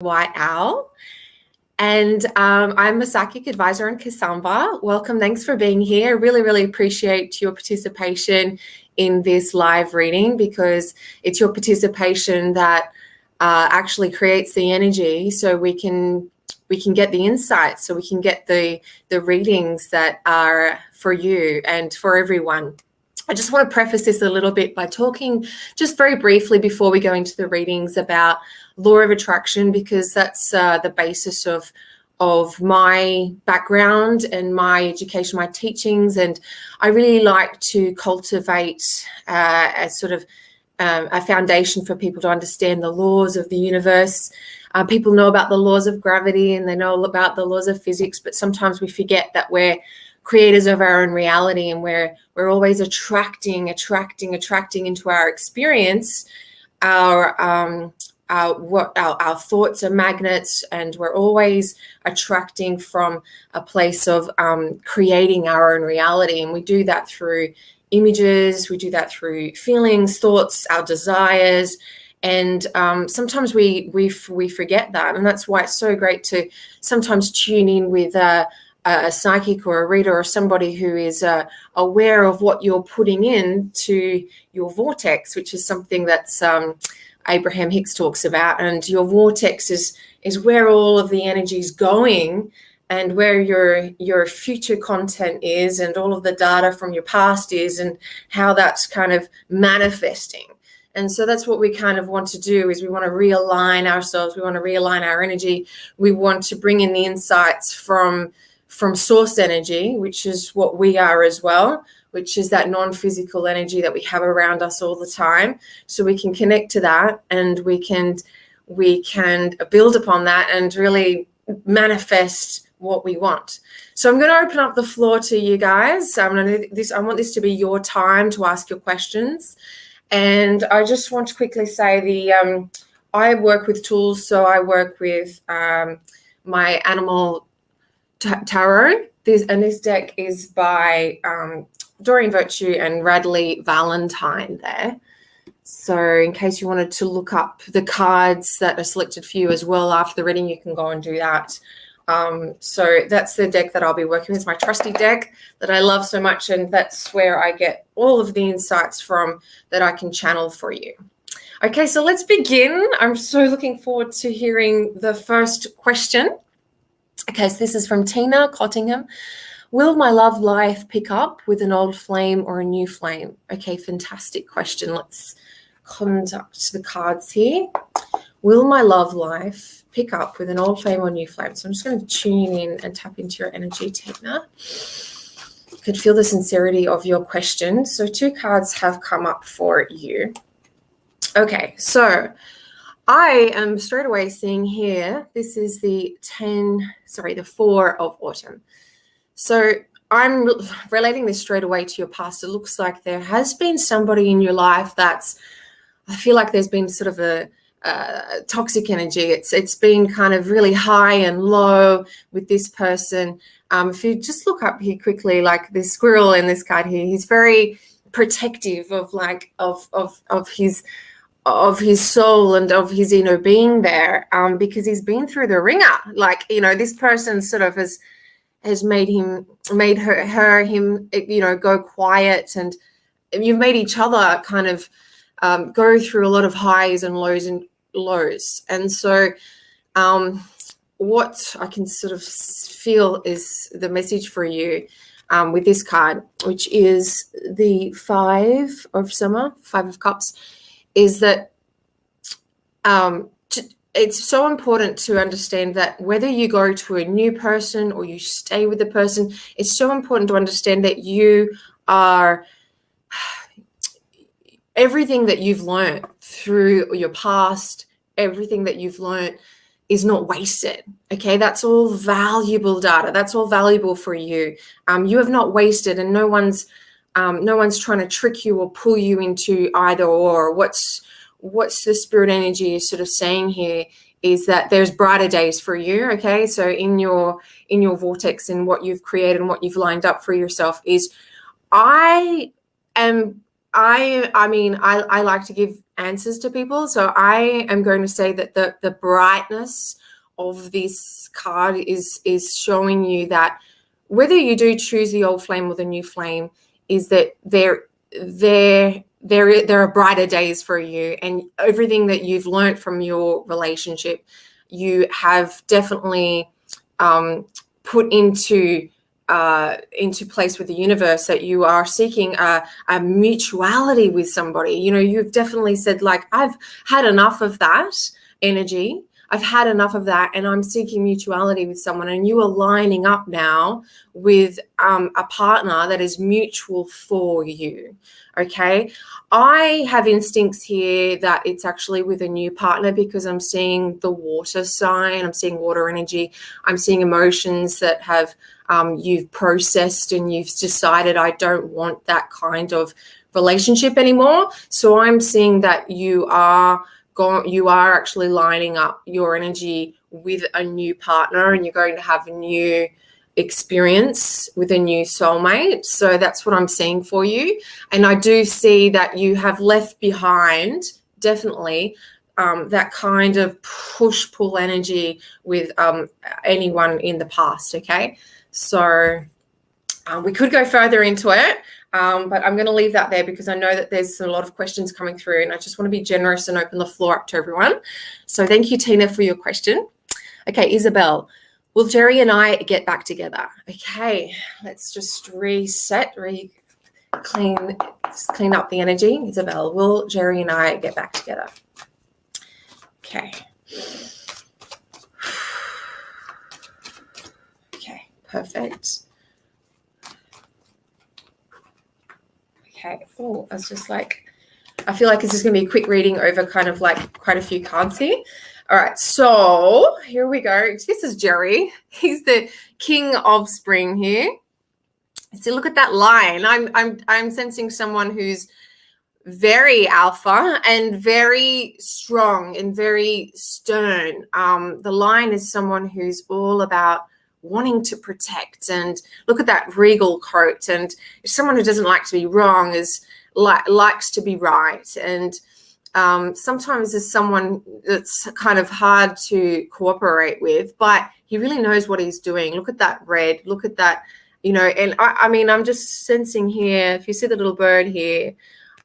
White Owl, and I'm a psychic advisor in Kasamba. Welcome, thanks for being here. Really, really appreciate your participation in this live reading, because it's your participation that actually creates the energy, so we can get the insights, so we can get the readings that are for you and for everyone. I just want to preface this a little bit by talking just very briefly before we go into the readings about law of attraction, because that's the basis of my background and my education, my teachings. And I really like to cultivate a sort of a foundation for people to understand the laws of the universe. People know about the laws of gravity and they know about the laws of physics, but sometimes we forget that we're creators of our own reality, and we're always attracting into our experience our thoughts are magnets, and we're always attracting from a place of creating our own reality. And we do that through images, we do that through feelings, thoughts, our desires. And sometimes we forget that, and that's why it's so great to sometimes tune in with a psychic or a reader or somebody who is aware of what you're putting into your vortex, which is something that's Abraham Hicks talks about. And your vortex is where all of the energy is going, and where your future content is, and all of the data from your past is, and how that's kind of manifesting. And so that's what we kind of want to do, is we want to realign ourselves, we want to realign our energy, we want to bring in the insights from source energy, which is what we are as well, which is that non-physical energy that we have around us all the time. So we can connect to that, and we can build upon that and really manifest what we want. So I'm going to open up the floor to you guys. I want this to be your time to ask your questions. And I just want to quickly say I work with tools. So I work with my animal tarot. This deck is by Doreen Virtue and Radley Valentine there. So in case you wanted to look up the cards that are selected for you as well after the reading, you can go and do that. So that's the deck that I'll be working with. It's my trusty deck that I love so much, and that's where I get all of the insights from that I can channel for you. Okay, so let's begin. I'm so looking forward to hearing the first question. Okay, so this is from Tina Cottingham. Will my love life pick up with an old flame or a new flame? Okay, fantastic question. Let's conduct the cards here. Will my love life pick up with an old flame or new flame? So I'm just going to tune in and tap into your energy, Tina. You could feel the sincerity of your question. So 2 cards have come up for you. Okay, so I am straight away seeing here, this is the 4 of autumn. So I'm relating this straight away to your past. It looks like there has been somebody in your life I feel like there's been sort of a toxic energy. It's been kind of really high and low with this person. If you just look up here quickly, like this squirrel in this card here, he's very protective of his soul and of his inner being there, because he's been through the ringer. Like, this person sort of has made him go quiet, and you've made each other kind of go through a lot of highs and lows. And so what I can sort of feel is the message for you with this card, which is the 5 of Cups, is that it's so important to understand that whether you go to a new person or you stay with the person, it's so important to understand that you are everything that you've learned through your past, everything that you've learned is not wasted. Okay, that's all valuable data. That's all valuable for you. You have not wasted, and no one's trying to trick you or pull you into either or. What's the spirit energy is sort of saying here is that there's brighter days for you. Okay, so in your vortex and what you've created and what you've lined up for yourself is, I am I like to give answers to people. So I am going to say that the brightness of this card is showing you that whether you do choose the old flame or the new flame, is that there are brighter days for you, and everything that you've learned from your relationship, you have definitely put into place with the universe, that you are seeking a mutuality with somebody. You know, you've definitely said, like, I've had enough of that energy. I've had enough of that, and I'm seeking mutuality with someone. And you are lining up now with a partner that is mutual for you. Okay. I have instincts here that it's actually with a new partner, because I'm seeing the water sign. I'm seeing water energy. I'm seeing emotions that have you've processed, and you've decided, I don't want that kind of relationship anymore. So I'm seeing that you are actually lining up your energy with a new partner, and you're going to have a new experience with a new soulmate. So that's what I'm seeing for you. And I do see that you have left behind, definitely, that kind of push-pull energy with anyone in the past, okay? So we could go further into it, but I'm going to leave that there, because I know that there's a lot of questions coming through, and I just want to be generous and open the floor up to everyone. So thank you, Tina, for your question. Okay, Isabel, will Jerry and I get back together? Okay, let's just reset, clean up the energy. Isabel, will Jerry and I get back together? Okay. Okay, perfect. Okay. Oh, I was just like, I feel like this is going to be a quick reading over kind of like quite a few cards here. All right, so here we go. This is Jerry. He's the king of spring here. So look at that line. I'm sensing someone who's very alpha and very strong and very stern. The line is someone who's all about wanting to protect, and look at that regal coat, and someone who doesn't like to be wrong, is likes to be right. And sometimes there's someone that's kind of hard to cooperate with, but he really knows what he's doing. Look at that red, look at that, you know. And I mean, I'm just sensing here, if you see the little bird here,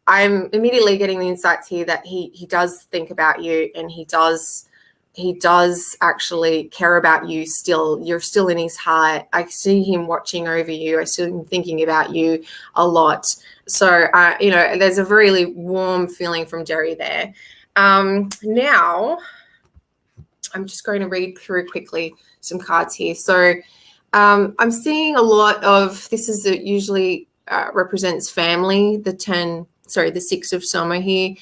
I'm immediately getting the insights here that he does think about you, and he does actually care about you still. You're still in his heart. I see him watching over you. I see him thinking about you a lot. So, you know, there's a really warm feeling from Jerry there. Now, I'm just going to read through quickly some cards here. So I'm seeing a lot of, this is usually represents family, the 6 of summer here,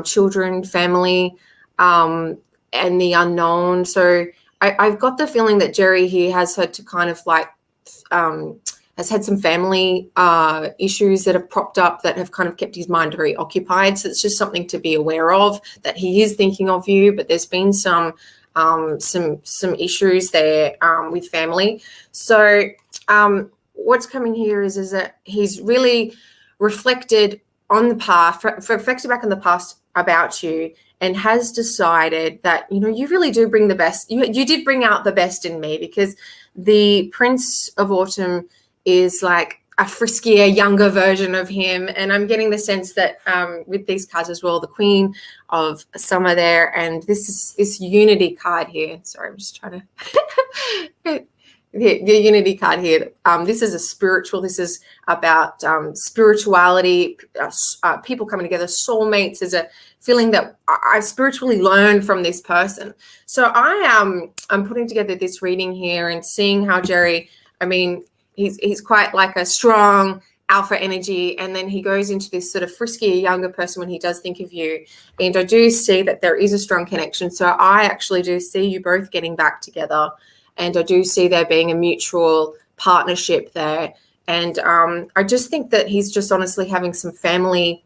children, family, and the unknown. So I've got the feeling that Jerry here has had to kind of like, has had some family issues that have propped up that have kind of kept his mind very occupied. So it's just something to be aware of, that he is thinking of you, but there's been some issues there with family. So what's coming here is that he's really reflected on the past, reflected back on the past about you, and has decided that, you know, you really do bring the best. You did bring out the best in me, because the Prince of Autumn is like a friskier, younger version of him. And I'm getting the sense that with these cards as well, the Queen of Summer there, and this Unity card here. Sorry, I'm just trying to... The Unity card here. This is a spiritual. This is about spirituality, people coming together, soulmates. There's a feeling that I spiritually learned from this person. So I'm putting together this reading here and seeing how Jerry, I mean, he's quite like a strong alpha energy, and then he goes into this sort of friskier, younger person when he does think of you. And I do see that there is a strong connection. So I actually do see you both getting back together. And I do see there being a mutual partnership there. And I just think that he's just honestly having some family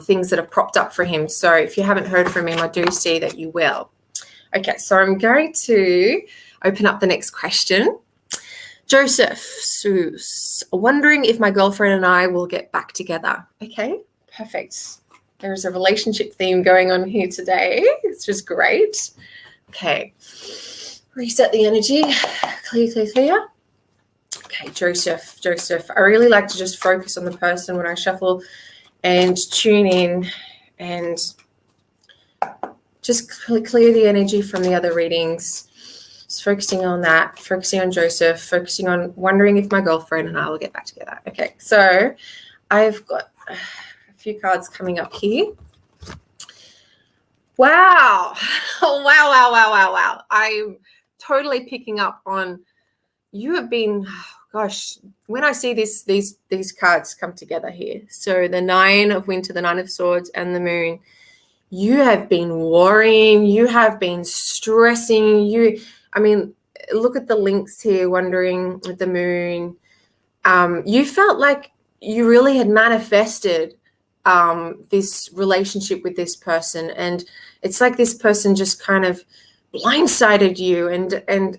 things that have propped up for him. So if you haven't heard from him, I do see that you will. Okay, so I'm going to open up the next question. Joseph Seuss, wondering if my girlfriend and I will get back together. Okay, Perfect. There's a relationship theme going on here today. It's just great. Okay. Reset the energy. Clear. Okay, Joseph. I really like to just focus on the person when I shuffle and tune in and just clear the energy from the other readings. Just focusing on that, focusing on Joseph, focusing on wondering if my girlfriend and I will get back together. Okay, so I've got a few cards coming up here. Wow. Wow. I'm totally picking up on, you have been, gosh, when I see these cards come together here. So the Nine of Winter, the Nine of Swords, and the Moon, you have been worrying, you have been stressing, look at the links here, wondering with the Moon. You felt like you really had manifested this relationship with this person, and it's like this person just kind of blindsided you, and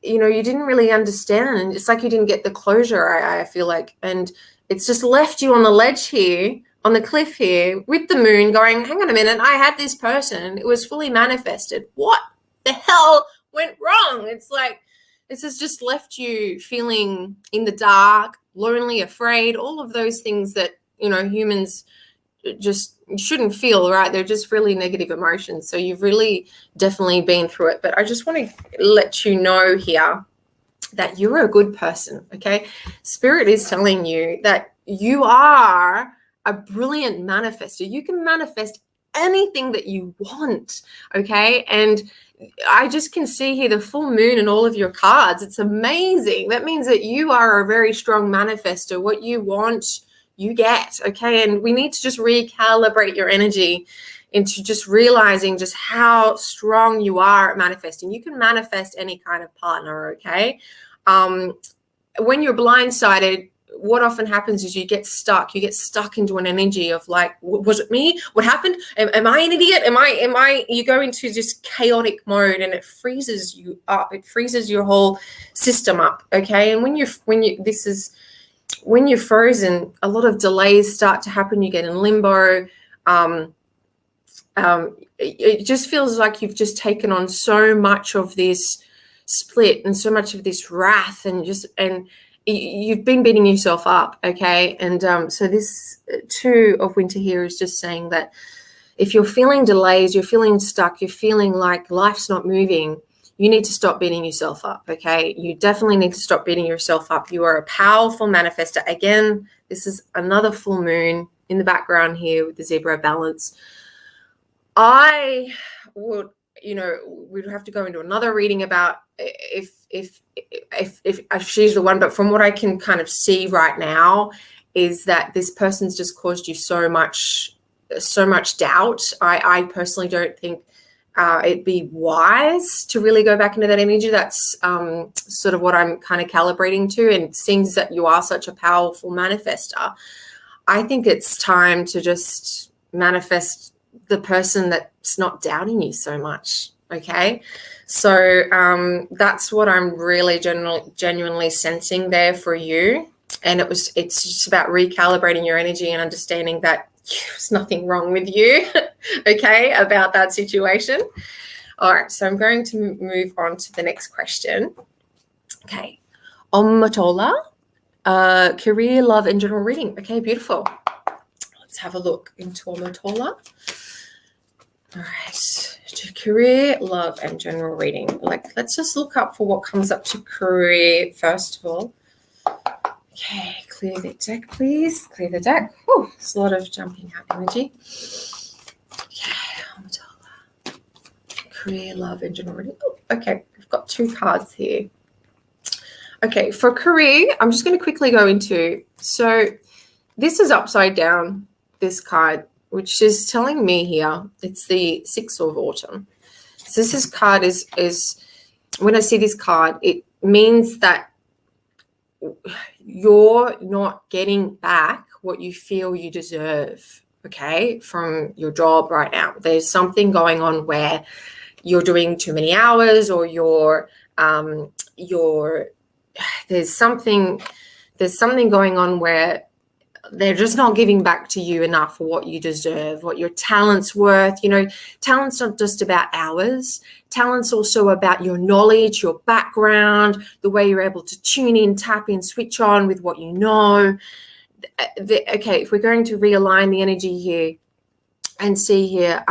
you didn't really understand, and it's like you didn't get the closure, I feel like, and it's just left you on the ledge here, on the cliff here with the Moon going, hang on a minute, I had this person, it was fully manifested, what the hell went wrong? It's like this has just left you feeling in the dark, lonely, afraid, all of those things that humans just shouldn't feel, right? They're just really negative emotions. So you've really definitely been through it. But I just want to let you know here that you're a good person, okay? Spirit is telling you that you are a brilliant manifester. You can manifest anything that you want, okay? And I just can see here the full moon and all of your cards. It's amazing. That means that you are a very strong manifester. What you want, you get, okay? And we need to just recalibrate your energy into just realizing just how strong you are at manifesting. You can manifest any kind of partner, okay? When you're blindsided, what often happens is you get stuck into an energy of like, was it me? What happened? Am I an idiot? You go into just chaotic mode, and it freezes you up. It freezes your whole system up. Okay. And when you're frozen, a lot of delays start to happen. You get in limbo. It just feels like you've just taken on so much of this split and so much of this wrath, and you've been beating yourself up, okay? And so this Two of Winter here is just saying that if you're feeling delays, you're feeling stuck, you're feeling like life's not moving, you need to stop beating yourself up, okay? You definitely need to stop beating yourself up. You are a powerful manifester. Again, this is another full moon in the background here with the zebra balance. I would, we'd have to go into another reading about if she's the one, but from what I can kind of see right now is that this person's just caused you so much doubt. I personally don't think it'd be wise to really go back into that energy. That's sort of what I'm kind of calibrating to, and it seems that you are such a powerful manifester. I think it's time to just manifest the person that's not doubting you so much. Okay, so that's what I'm really genuinely sensing there for you, and it's just about recalibrating your energy and understanding that there's nothing wrong with you, okay, about that situation. All right, so I'm going to move on to the next question. Okay, Matola, career, love, and general reading. Okay, beautiful. Let's have a look into Matola. All right, to career, love, and general reading. Let's just look up for what comes up to career first of all. Okay, clear the deck, please. Clear the deck. Oh, there's a lot of jumping out energy. Okay, career, love, and general reading. Oh, okay, we've got two cards here. Okay, for career, I'm just going to quickly go into. So this is upside down, this card, which is telling me here, it's the Six of Autumn. So this card is when I see this card, it means that you're not getting back what you feel you deserve, okay, from your job right now. There's something going on where you're doing too many hours, or there's something going on where they're just not giving back to you enough for what you deserve, what your talent's worth. You know, talent's not just about hours. Talent's also about your knowledge, your background, the way you're able to tune in, tap in, switch on with what you know. Okay, if we're going to realign the energy here and see here,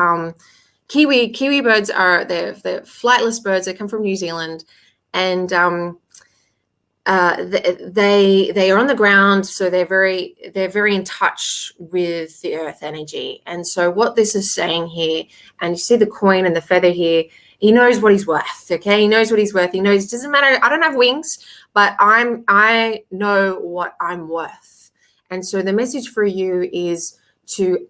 Kiwi birds they're flightless birds. They come from New Zealand, and they are on the ground, so they're very in touch with the earth energy. And so what this is saying here, and you see the coin and the feather here, he knows what he's worth. Okay, he knows what he's worth. He knows it doesn't matter. I don't have wings, but I know what I'm worth. And so the message for you is to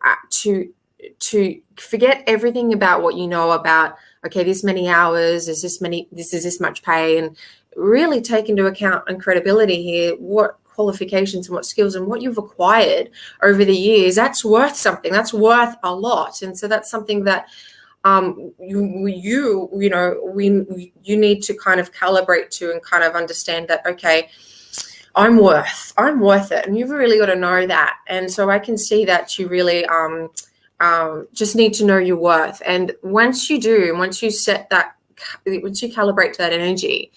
forget everything about what you know about, okay, this many hours, this is this much pay, and really take into account and credibility here what qualifications and what skills and what you've acquired over the years. That's worth something. That's worth a lot. And so that's something that you need to kind of calibrate to and kind of understand that, okay, I'm worth it. And you've really got to know that. And so I can see that you really just need to know your worth. And once you do, once you calibrate to that energy,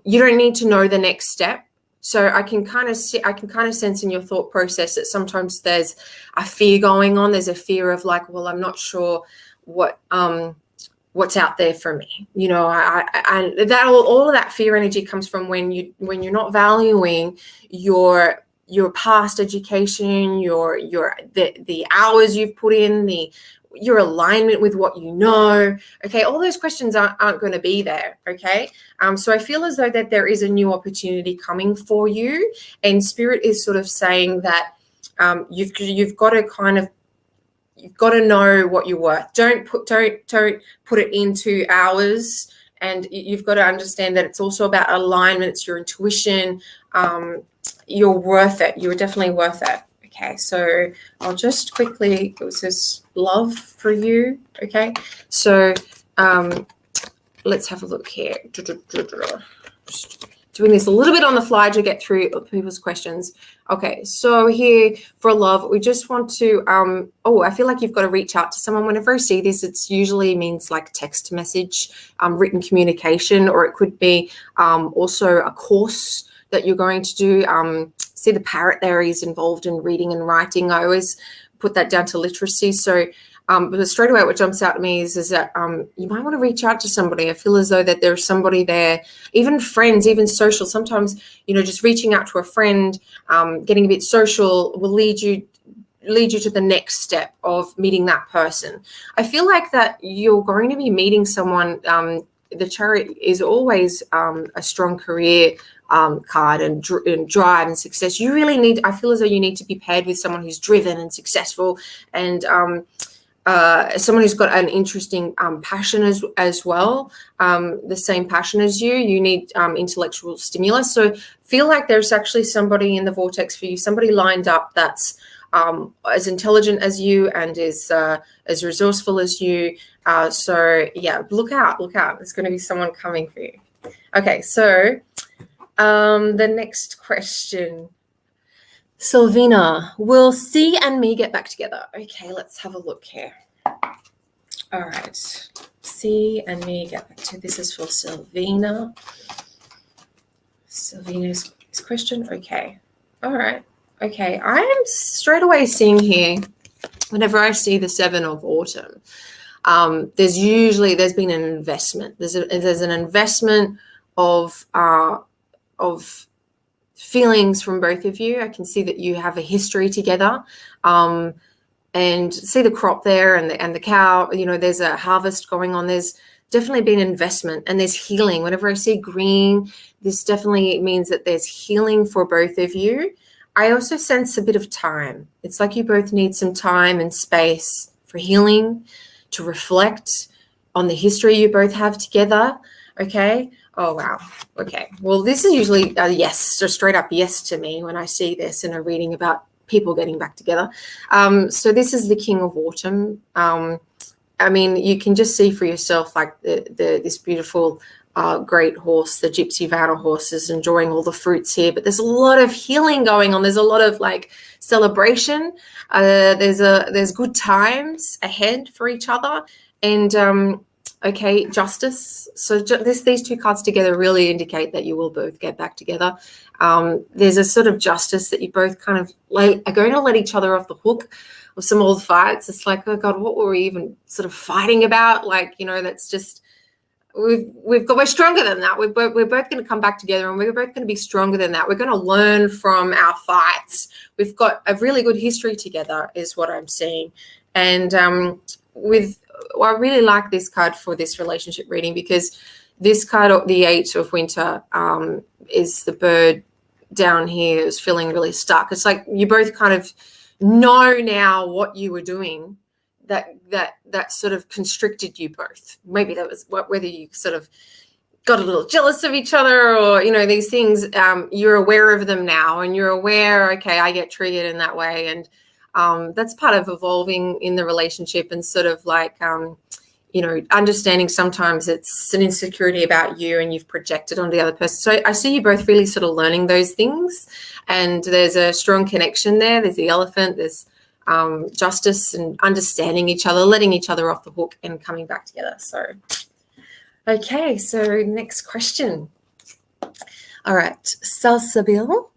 you don't need to know the next step. So I can kind of sense in your thought process that sometimes there's a fear going on. There's a fear of like, well, I'm not sure what's out there for me. You know, and that all of that fear energy comes from when you're not valuing your past education, the hours you've put in, your alignment with what you know. Okay, all those questions aren't going to be there. Okay, so I feel as though that there is a new opportunity coming for you, and Spirit is sort of saying that you've got to know what you're worth. Don't put it into hours, and you've got to understand that it's also about alignment. It's your intuition. You're worth it. You're definitely worth it. Okay, so I'll just quickly, it says love for you. Okay, so let's have a look here. Just doing this a little bit on the fly to get through people's questions. Okay, so here for love, we just want to, I feel like you've got to reach out to someone. Whenever I see this, it's usually means like text message, written communication, or it could be also a course that you're going to do. See the parrot there is involved in reading and writing. I always put that down to literacy. So, but straight away what jumps out to me is that you might want to reach out to somebody. I feel as though that there's somebody there, even friends, even social. Sometimes, just reaching out to a friend, getting a bit social will lead you to the next step of meeting that person. I feel like that you're going to be meeting someone. The Chariot is always a strong career card and drive and success. You really need, I feel as though you need to be paired with someone who's driven and successful, and someone who's got an interesting passion as well, the same passion as you. You need intellectual stimulus. So feel like there's actually somebody in the vortex for you, somebody lined up that's as intelligent as you and is as resourceful as you. So yeah, look out. There's going to be someone coming for you. Okay, so the next question. Sylvina, will C and me get back together? Okay, let's have a look here. All right, C and me get back together. This is for Sylvina. Sylvina's question. Okay, all right. Okay, I am straight away seeing here, whenever I see the 7 of autumn, there's been an investment. There's an investment of feelings from both of you. I can see that you have a history together, and see the crop there and the cow. There's a harvest going on. There's definitely been investment, and there's healing. Whenever I see green, this definitely means that there's healing for both of you. I also sense a bit of time. It's like you both need some time and space for healing, to reflect on the history you both have together. Okay. Oh, wow. Okay. Well, this is usually a yes, just straight up yes to me when I see this in a reading about people getting back together. So this is the King of Autumn. I mean, you can just see for yourself, like this beautiful great horse, the Gypsy Vanna horse, is enjoying all the fruits here, but there's a lot of healing going on. There's a lot of like celebration. There's good times ahead for each other, and okay, justice. So these two cards together really indicate that you will both get back together. There's a sort of justice that you both kind of are going to let each other off the hook of some old fights. It's like, oh God, what were we even sort of fighting about? Like, you know, that's just, we're stronger than that. We're both going to come back together, and we're both going to be stronger than that. We're going to learn from our fights. We've got a really good history together, is what I'm seeing. And I really like this card for this relationship reading, because this card, the 8 of Winter, is the bird down here is feeling really stuck. It's like you both kind of know now what you were doing that sort of constricted you both. Maybe that was whether you sort of got a little jealous of each other, or, you know, these things, you're aware of them now, and you're aware, okay, I get triggered in that way. And that's part of evolving in the relationship, and sort of like, you know, understanding sometimes it's an insecurity about you and you've projected on the other person. So I see you both really sort of learning those things, and there's a strong connection there. There's the elephant, there's justice and understanding each other, letting each other off the hook and coming back together. So, okay, so next question. All right, Salsabil.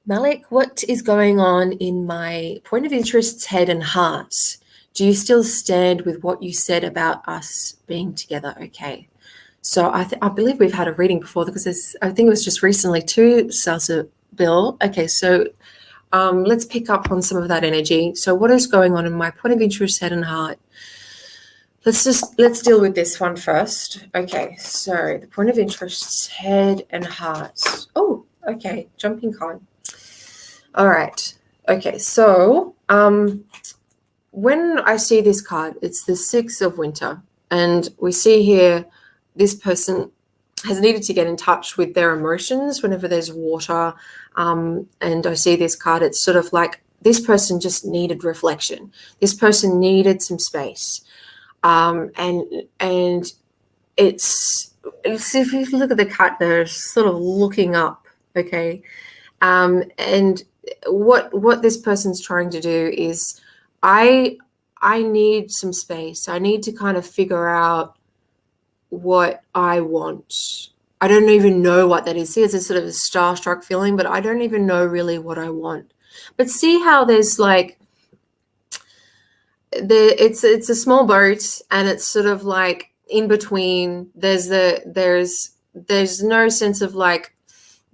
Malik, what is going on in my point of interest's head and heart? Do you still stand with what you said about us being together? Okay. So I believe we've had a reading before, because I think it was just recently too, Salsabil. Okay, so let's pick up on some of that energy. So what is going on in my point of interest, head and heart? Let's deal with this one first. Okay, so the point of interest, head and heart. Oh, okay, jumping card. All right. Okay, so when I see this card, it's the 6 of Winter, and we see here this person has needed to get in touch with their emotions whenever there's water. And I see this card, it's sort of like this person just needed reflection. This person needed some space. And it's if you look at the card, they're sort of looking up, okay? And what this person's trying to do is, I need some space. I need to kind of figure out what I want. I don't even know what that is. See, it's a sort of a starstruck feeling, but I don't even know really what I want. But see how there's like, it's a small boat, and it's sort of like in between. There's no sense of like,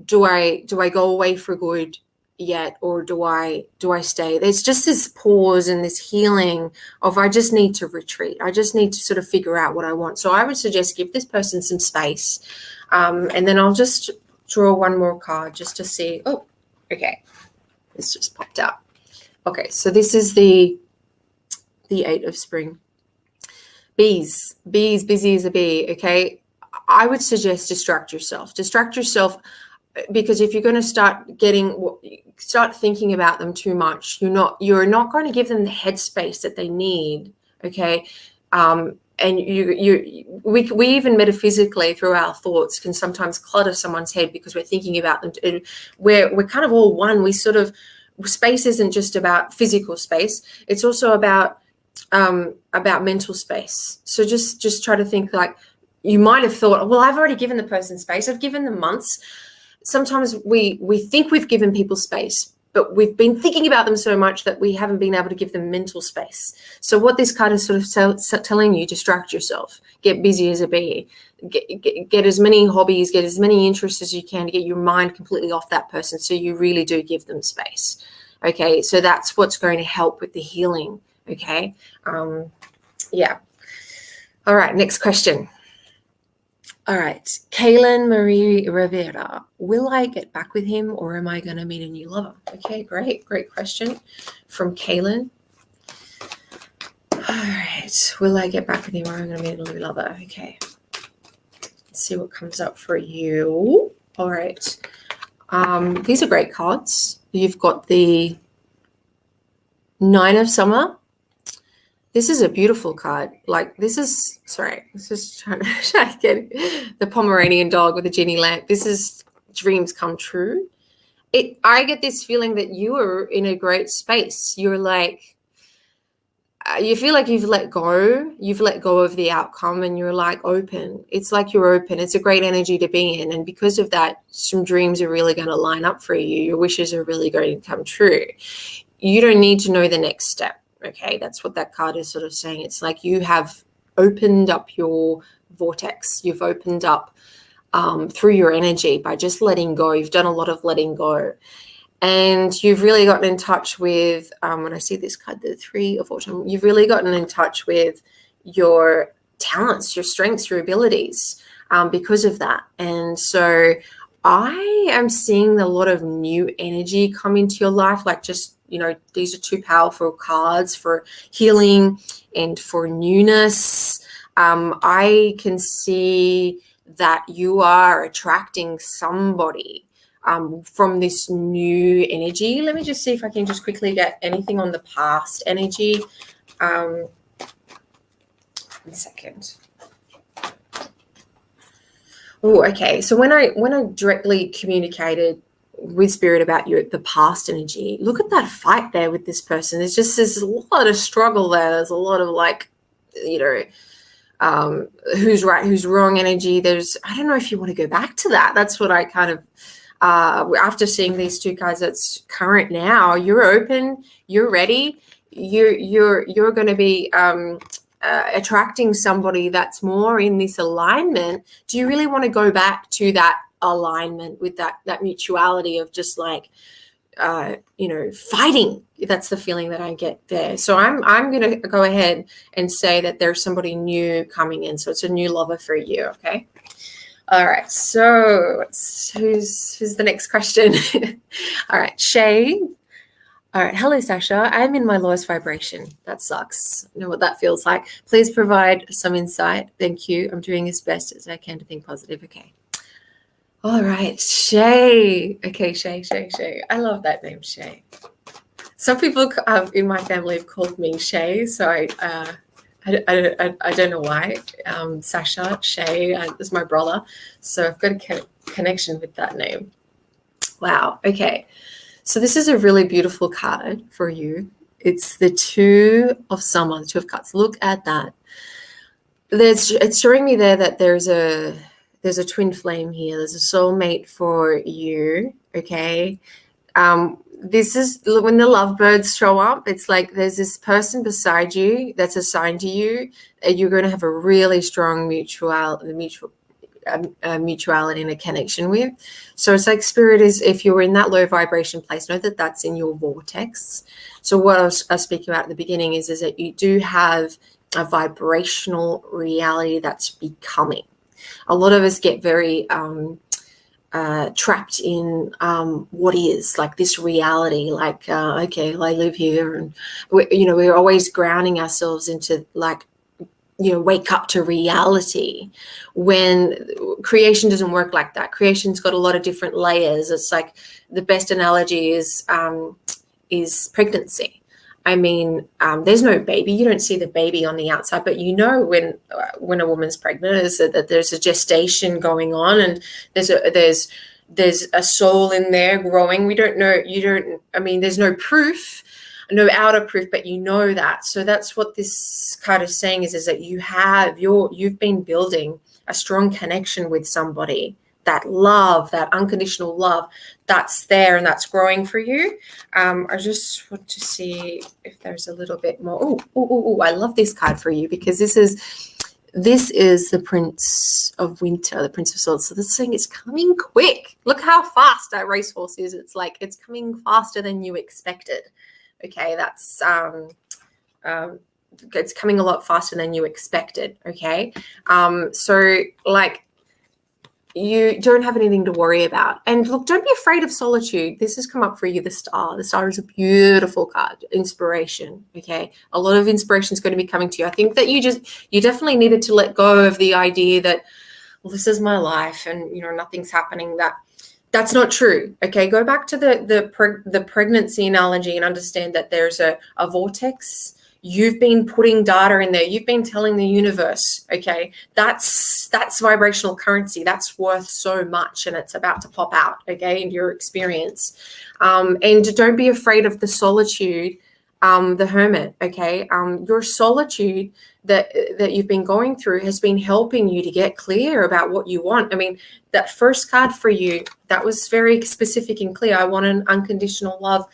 do I go away for good yet, or do I stay? There's just this pause and this healing of, I just need to retreat. I just need to sort of figure out what I want. So I would suggest give this person some space, and then I'll just draw one more card just to see. Oh, okay, this just popped out. Okay, so this is the 8 of Spring. Bees, busy as a bee. Okay, I would suggest distract yourself, because if you're going to start thinking about them too much, you're not going to give them the headspace that they need. Okay. And we even metaphysically, through our thoughts, can sometimes clutter someone's head because we're thinking about them. We're kind of all one. Space isn't just about physical space. It's also about mental space. So just try to think, like, you might have thought, well, I've already given the person space. I've given them months. Sometimes we think we've given people space, but we've been thinking about them so much that we haven't been able to give them mental space. So what this card is sort of telling you, distract yourself, get busy as a bee, get as many hobbies, get as many interests as you can to get your mind completely off that person, so you really do give them space. Okay, so that's what's going to help with the healing. Okay, yeah. All right, next question. All right, Kaylin Marie Rivera. Will I get back with him, or am I going to meet a new lover? Okay, great question from Kaylin. All right, will I get back with him, or am I going to meet a new lover? Okay, let's see what comes up for you. All right, these are great cards. You've got the 9 of Summer, This is a beautiful card. Like this is, sorry, this is trying to get the Pomeranian dog with the genie lamp. This is dreams come true. I get this feeling that you are in a great space. You're like, you feel like you've let go of the outcome, and you're like open. It's like you're open. It's a great energy to be in. And because of that, some dreams are really going to line up for you. Your wishes are really going to come true. You don't need to know the next step. Okay. That's what that card is sort of saying. It's like you have opened up your vortex. You've opened up through your energy by just letting go. You've done a lot of letting go. And you've really gotten in touch with, when I see this card, the 3 of Autumn, you've really gotten in touch with your talents, your strengths, your abilities because of that. And so I am seeing a lot of new energy come into your life, like just, these are 2 powerful cards for healing and for newness. I can see that you are attracting somebody from this new energy. Let me just see if I can just quickly get anything on the past energy. 1 second. Oh, okay. So when I directly communicated with Spirit about the past energy, look at that fight there with this person. There's a lot of struggle there. There's a lot of who's right, who's wrong energy. I don't know if you want to go back to that. That's what I kind of, after seeing these 2 cards that's current now, you're open, you're ready, you're going to be attracting somebody that's more in this alignment. Do you really want to go back to that alignment with that mutuality of just like, fighting? That's the feeling that I get there. So I'm going to go ahead and say that there's somebody new coming in. So it's a new lover for you. Okay. All right. So who's the next question? All right. Shay. All right. Hello, Sasha. I'm in my lowest vibration. That sucks. I know what that feels like. Please provide some insight. Thank you. I'm doing as best as I can to think positive. Okay. All right. Shay. Okay. Shay. I love that name, Shay. Some people in my family have called me Shay, so I don't know why. Sasha, Shay is my brother, so I've got a connection with that name. Wow. Okay. So this is a really beautiful card for you. It's the 2 of Summer, the 2 of Cups. Look at that. It's showing me there that there's a twin flame here. There's a soulmate for you. Okay. This is when the lovebirds show up. It's like there's this person beside you that's assigned to you. You're going to have a really strong mutuality and a connection with. So it's like Spirit is, if you're in that low vibration place, know that that's in your vortex. So what I was speaking about at the beginning is that you do have a vibrational reality that's becoming. A lot of us get very trapped in what is, like this reality, like okay, I live here, and we're always grounding ourselves into like, wake up to reality, when creation doesn't work like that. Creation's got a lot of different layers. It's like the best analogy is pregnancy. I mean, there's no baby. You don't see the baby on the outside, but when a woman's pregnant, is that there's a gestation going on, and there's a soul in there growing. We don't know. There's no proof, no outer proof, but you know that. So that's what this card is saying is that you've been building a strong connection with somebody. That love, that unconditional love, that's there and that's growing for you. I just want to see if there's a little bit more. Oh, I love this card for you, because this is the Prince of Winter, the Prince of Swords. So this thing is coming quick. Look how fast that racehorse is. It's like it's coming faster than you expected. Okay, that's it's coming a lot faster than you expected. Okay, so like, you don't have anything to worry about. And look, don't be afraid of solitude. This has come up for you, the Star. The Star is a beautiful card, inspiration, okay? A lot of inspiration is going to be coming to you. I think that you definitely needed to let go of the idea that, well, this is my life and, nothing's happening. That's not true, okay? Go back to the pregnancy analogy and understand that there's a vortex. You've been putting data in there. You've been telling the universe, okay, that's vibrational currency. That's worth so much, and it's about to pop out, okay, in your experience. And don't be afraid of the solitude, the hermit, okay. Your solitude that you've been going through has been helping you to get clear about what you want. I mean, that first card for you, that was very specific and clear. I want an unconditional love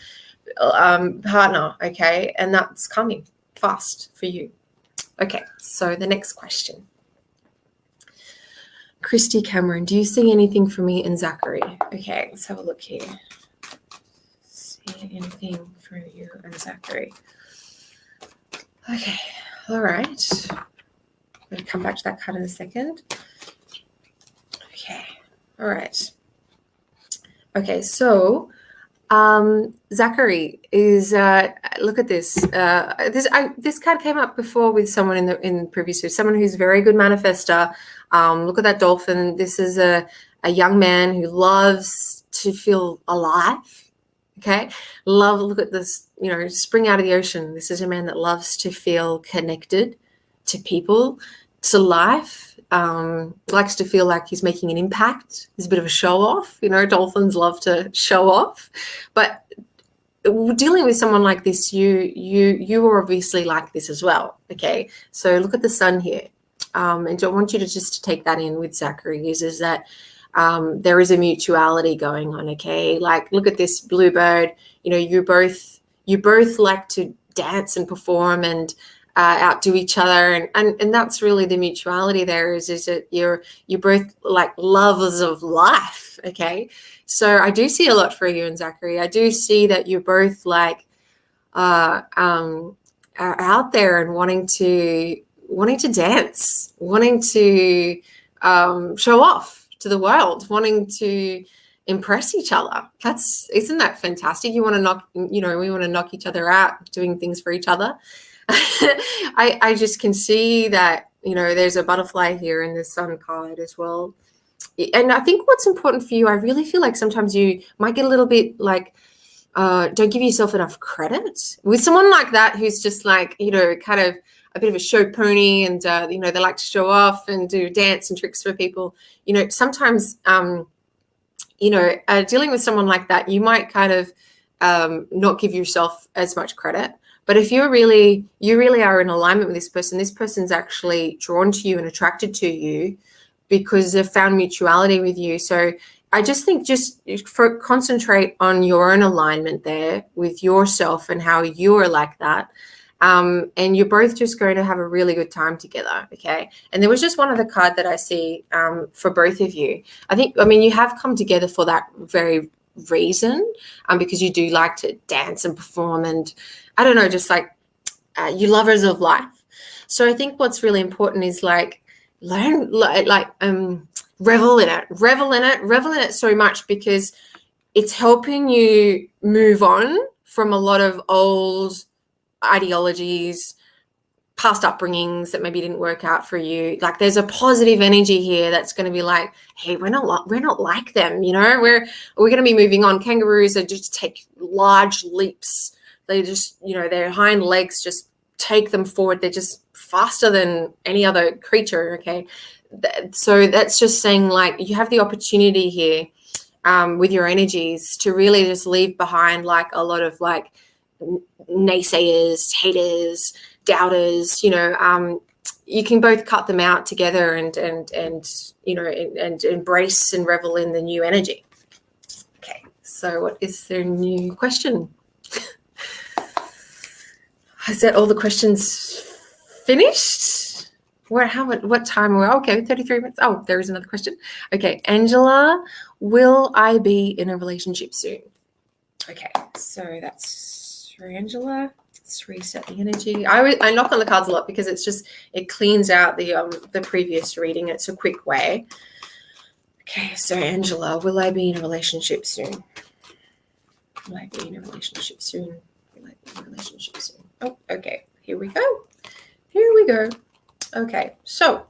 partner, okay, and that's coming fast for you. Okay, so the next question. Christy Cameron, do you see anything for me and Zachary? Okay, let's have a look here. See anything for you and Zachary? Okay, all right. I'm going to come back to that card in a second. Okay, all right. Okay, so Zachary is look at this. This card came up before with someone in previous years, someone who's very good manifester. Look at that dolphin. This is a young man who loves to feel alive. Okay, look at this, spring out of the ocean. This is a man that loves to feel connected to people, to life. Likes to feel like he's making an impact. He's a bit of a show off. Dolphins love to show off. But dealing with someone like this, you are obviously like this as well. Okay, so look at the sun here, and I want you to just take that in with Zachary. Is that there is a mutuality going on. Okay, like look at this bluebird. You both like to dance and perform and outdo each other, and that's really the mutuality there. Is that you're both like lovers of life. Okay, so I do see a lot for you and Zachary. I do see that you're both like are out there and wanting to dance, wanting to show off to the world, wanting to impress each other. Isn't that fantastic? We want to knock each other out doing things for each other. I just can see that, there's a butterfly here in the sun card as well. And I think what's important for you, I really feel like sometimes you might get a little bit like, don't give yourself enough credit. With someone like that who's just like, kind of a bit of a show pony and, they like to show off and do dance and tricks for people. Sometimes, dealing with someone like that, you might kind of not give yourself as much credit. But if you really are in alignment with this person's actually drawn to you and attracted to you because they've found mutuality with you. So I just think concentrate on your own alignment there with yourself and how you're like that. And you're both just going to have a really good time together, okay? And there was just one other card that I see for both of you. You have come together for that very reason, because you do like to dance and perform and I don't know, just like you lovers of life. So I think what's really important is like learn, revel in it so much, because it's helping you move on from a lot of old ideologies, past upbringings that maybe didn't work out for you. Like there's a positive energy here that's going to be like, hey, we're not like them, we're going to be moving on. Kangaroos are just take large leaps. They just, their hind legs just take them forward. They're just faster than any other creature, okay? So that's just saying like you have the opportunity here with your energies to really just leave behind like a lot of like naysayers, haters, doubters. You can both cut them out together and embrace and revel in the new energy. Okay, so what is their new question? Is that all the questions finished? What time are we? Okay, 33 minutes. Oh, there is another question. Okay, Angela, will I be in a relationship soon? Okay, so that's for Angela. Let's reset the energy. I knock on the cards a lot because it cleans out the previous reading. It's a quick way. Okay, so Angela, will I be in a relationship soon? Will I be in a relationship soon? Will I be in a relationship soon? Oh, okay. Here we go. Okay, so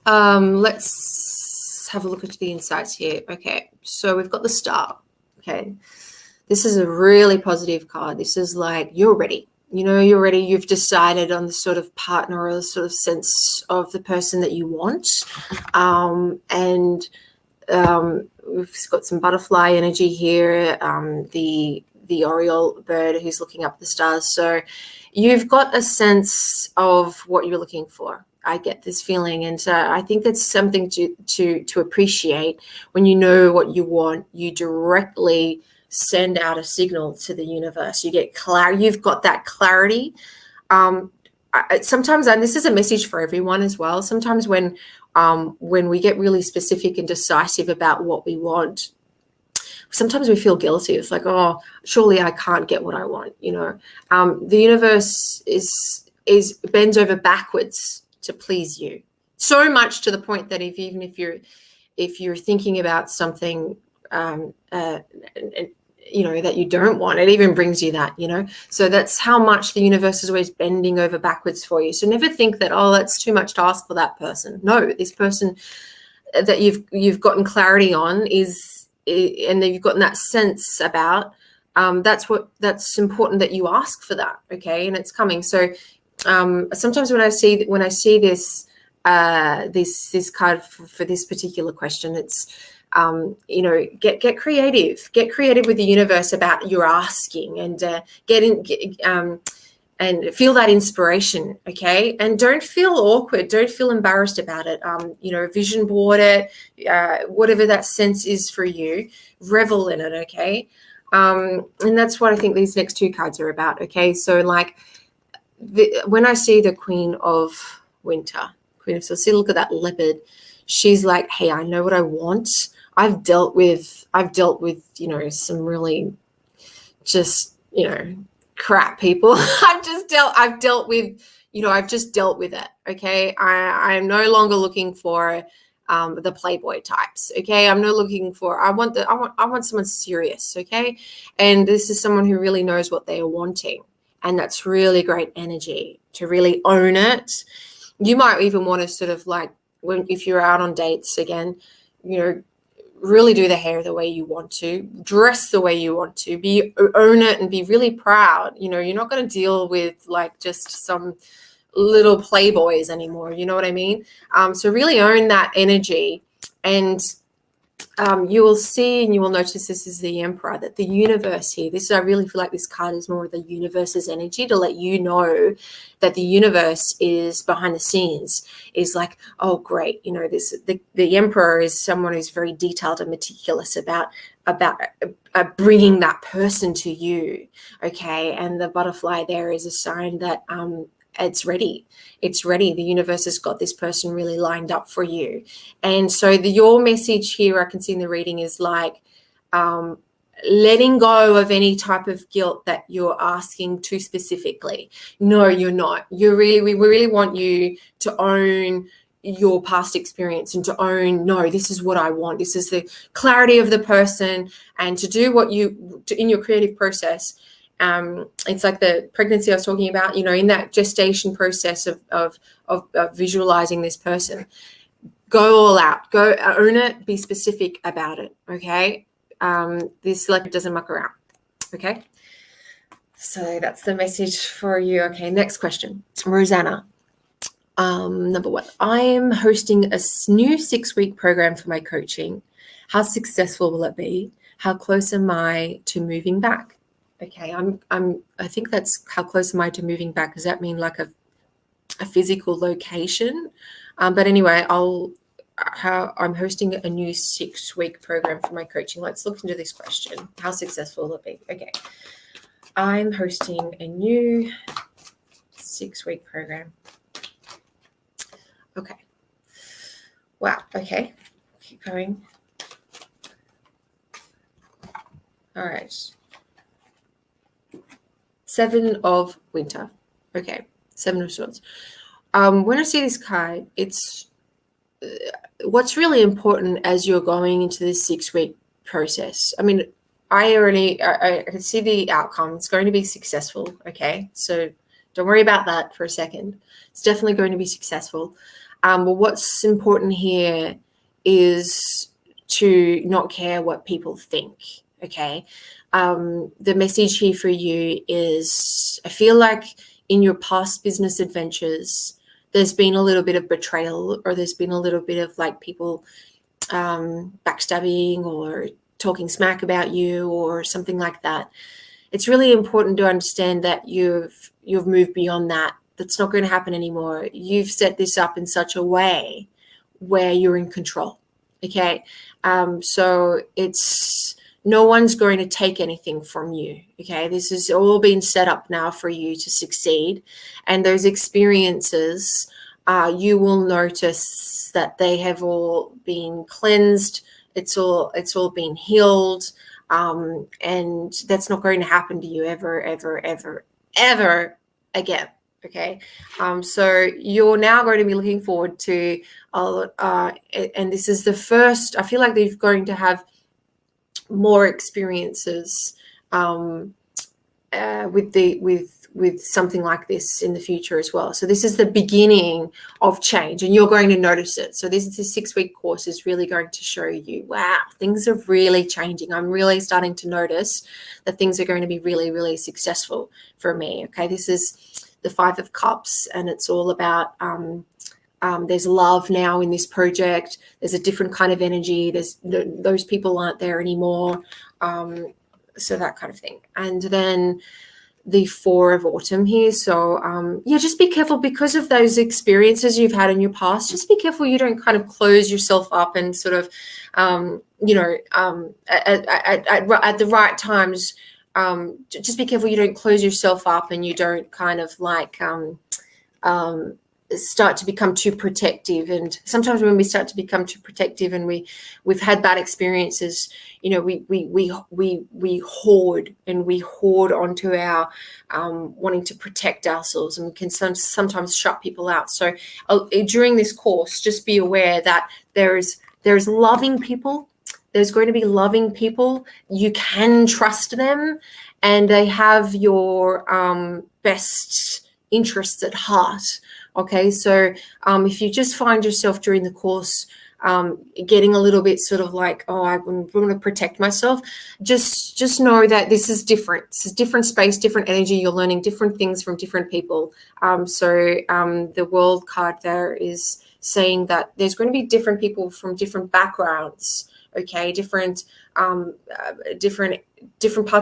let's have a look at the insights here. Okay, so we've got the Star. Okay, this is a really positive card. This is like you're ready. you've decided on the sort of partner or the sort of sense of the person that you want. And we've got some butterfly energy here, the Oriole bird who's looking up the stars. So you've got a sense of what you're looking for. I get this feeling, and I think that's something to appreciate. When you know what you want, you directly send out a signal to the universe. You get you've got that clarity. Sometimes, and this is a message for everyone as well, sometimes when we get really specific and decisive about what we want, sometimes we feel guilty. It's like, oh, surely I can't get what I want. The universe is bends over backwards to please you, so much to the point that even if you're thinking about something that you don't want, it even brings you that. So that's how much the universe is always bending over backwards for you. So never think that, oh, that's too much to ask for that person. No, this person that you've gotten clarity on and you've gotten that sense about, that's important that you ask for that. Okay. And it's coming. So sometimes when I see this this card for this particular question, it's get creative with the universe about your asking, and and feel that inspiration. Okay. And don't feel awkward, don't feel embarrassed about it. Vision board it, whatever that sense is for you, revel in it. Okay. And that's what I think these next two cards are about. Okay. So like, when I see the Queen of Winter, Queen of Swords, see, look at that leopard. She's like, hey, I know what I want. I've dealt with some really just crap people. I've just dealt with it. Okay, I am no longer looking for the playboy types. Okay, I'm not looking for. I want someone serious. Okay, and this is someone who really knows what they are wanting. And that's really great energy to really own it. You might even want to sort of like, if you're out on dates again, really do the hair the way you want to, dress the way you want to, own it and be really proud. You're not going to deal with like just some little playboys anymore. You know what I mean? So really own that energy, and you will see and you will notice, this is the Emperor, that the universe here, I really feel like this card is more of the universe's energy to let you know that the universe is behind the scenes, is like, oh, great. The Emperor is someone who's very detailed and meticulous about bringing that person to you. Okay. And the butterfly there is a sign that, it's ready. The universe has got this person really lined up for you. And so your message here, I can see in the reading, is like letting go of any type of guilt that you're asking too specifically. No, you're not. We really want you to own your past experience and to own, no, this is what I want. This is the clarity of the person, and to do what in your creative process. It's like the pregnancy I was talking about, in that gestation process of visualizing this person. Go all out, go own it, be specific about it. Okay. This doesn't muck around. Okay. So that's the message for you. Okay. Next question. Rosanna. Number 1, I am hosting a new 6-week program for my coaching. How successful will it be? How close am I to moving back? Okay, I think that's how close am I to moving back. Does that mean like a physical location? But anyway, I'm hosting a new 6-week program for my coaching. Let's look into this question. How successful will it be? Okay, I'm hosting a new 6-week program. Okay. Wow. Okay. Keep going. All right. 7 of Winter. Okay. 7 of Swords. When I see this card, it's what's really important as you're going into this 6-week process. I mean, I can see the outcome. It's going to be successful. Okay. So don't worry about that for a second. It's definitely going to be successful. But what's important here is to not care what people think. Okay. the message here for you is, I feel like in your past business adventures, there's been a little bit of betrayal, or there's been a little bit of like people backstabbing or talking smack about you or something like that. It's really important to understand that you've moved beyond that. That's not going to happen anymore. You've set this up in such a way where you're in control. Okay. So it's, no one's going to take anything from you. Okay. This has all been set up now for you to succeed. And those experiences, you will notice that they have all been cleansed. It's all been healed. And that's not going to happen to you ever, ever, ever, ever again. Okay. So you're now going to be looking forward to, and this is the first, I feel like they're going to have more experiences with something like this in the future as well. So this is the beginning of change, and you're going to notice it. So this 6-week course is really going to show you, wow, things are really changing. I'm really starting to notice that things are going to be really, really successful for me. Okay, this is the 5 of Cups, and it's all about there's love now in this project. There's a different kind of energy. Those people aren't there anymore. So that kind of thing. And then the 4 of Autumn here. So yeah, just be careful because of those experiences you've had in your past. Just be careful you don't kind of close yourself up and sort of, at the right times. Just be careful you don't close yourself up and you don't kind of like start to become too protective. And sometimes when we start to become too protective and we've had bad experiences, we hoard onto our wanting to protect ourselves, and we can sometimes shut people out. So during this course, just be aware that there's loving people. There's going to be loving people. You can trust them, and they have your best interests at heart. Okay, so if you just find yourself during the course getting a little bit sort of like, oh, I want to protect myself, just know that this is different. This is different space, different energy. You're learning different things from different people. So the World card there is saying that there's going to be different people from different backgrounds. Okay, different parts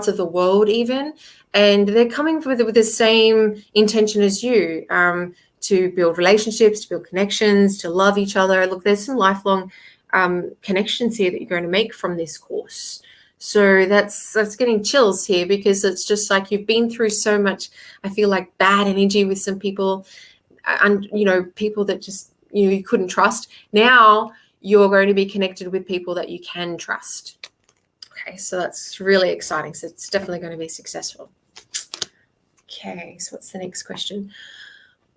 of the world even, and they're coming with the same intention as you, to build relationships, to build connections, to love each other. Look, there's some lifelong connections here that you're going to make from this course. So that's getting chills here, because it's just like you've been through so much, I feel like, bad energy with some people, and people that just you couldn't trust. Now you're going to be connected with people that you can trust. Okay, so that's really exciting. So it's definitely going to be successful. Okay, so what's the next question?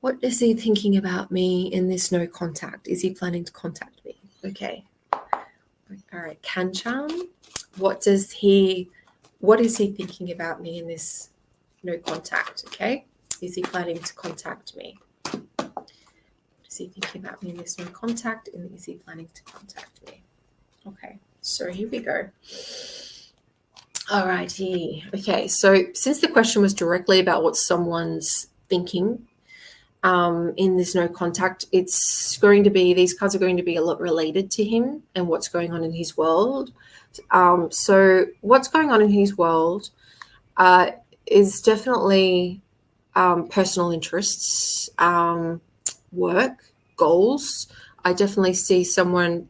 What is he thinking about me in this no contact? Is he planning to contact me? Okay. All right, Kanchan. What is he thinking about me in this no contact? Okay. Is he planning to contact me? Is he thinking about me in this no contact? And is he planning to contact me? Okay, so here we go. All righty. Okay, so since the question was directly about what someone's thinking in this no contact, it's going to be, these cards are going to be a lot related to him and what's going on in his world. So what's going on in his world is definitely personal interests, work, goals. I definitely see someone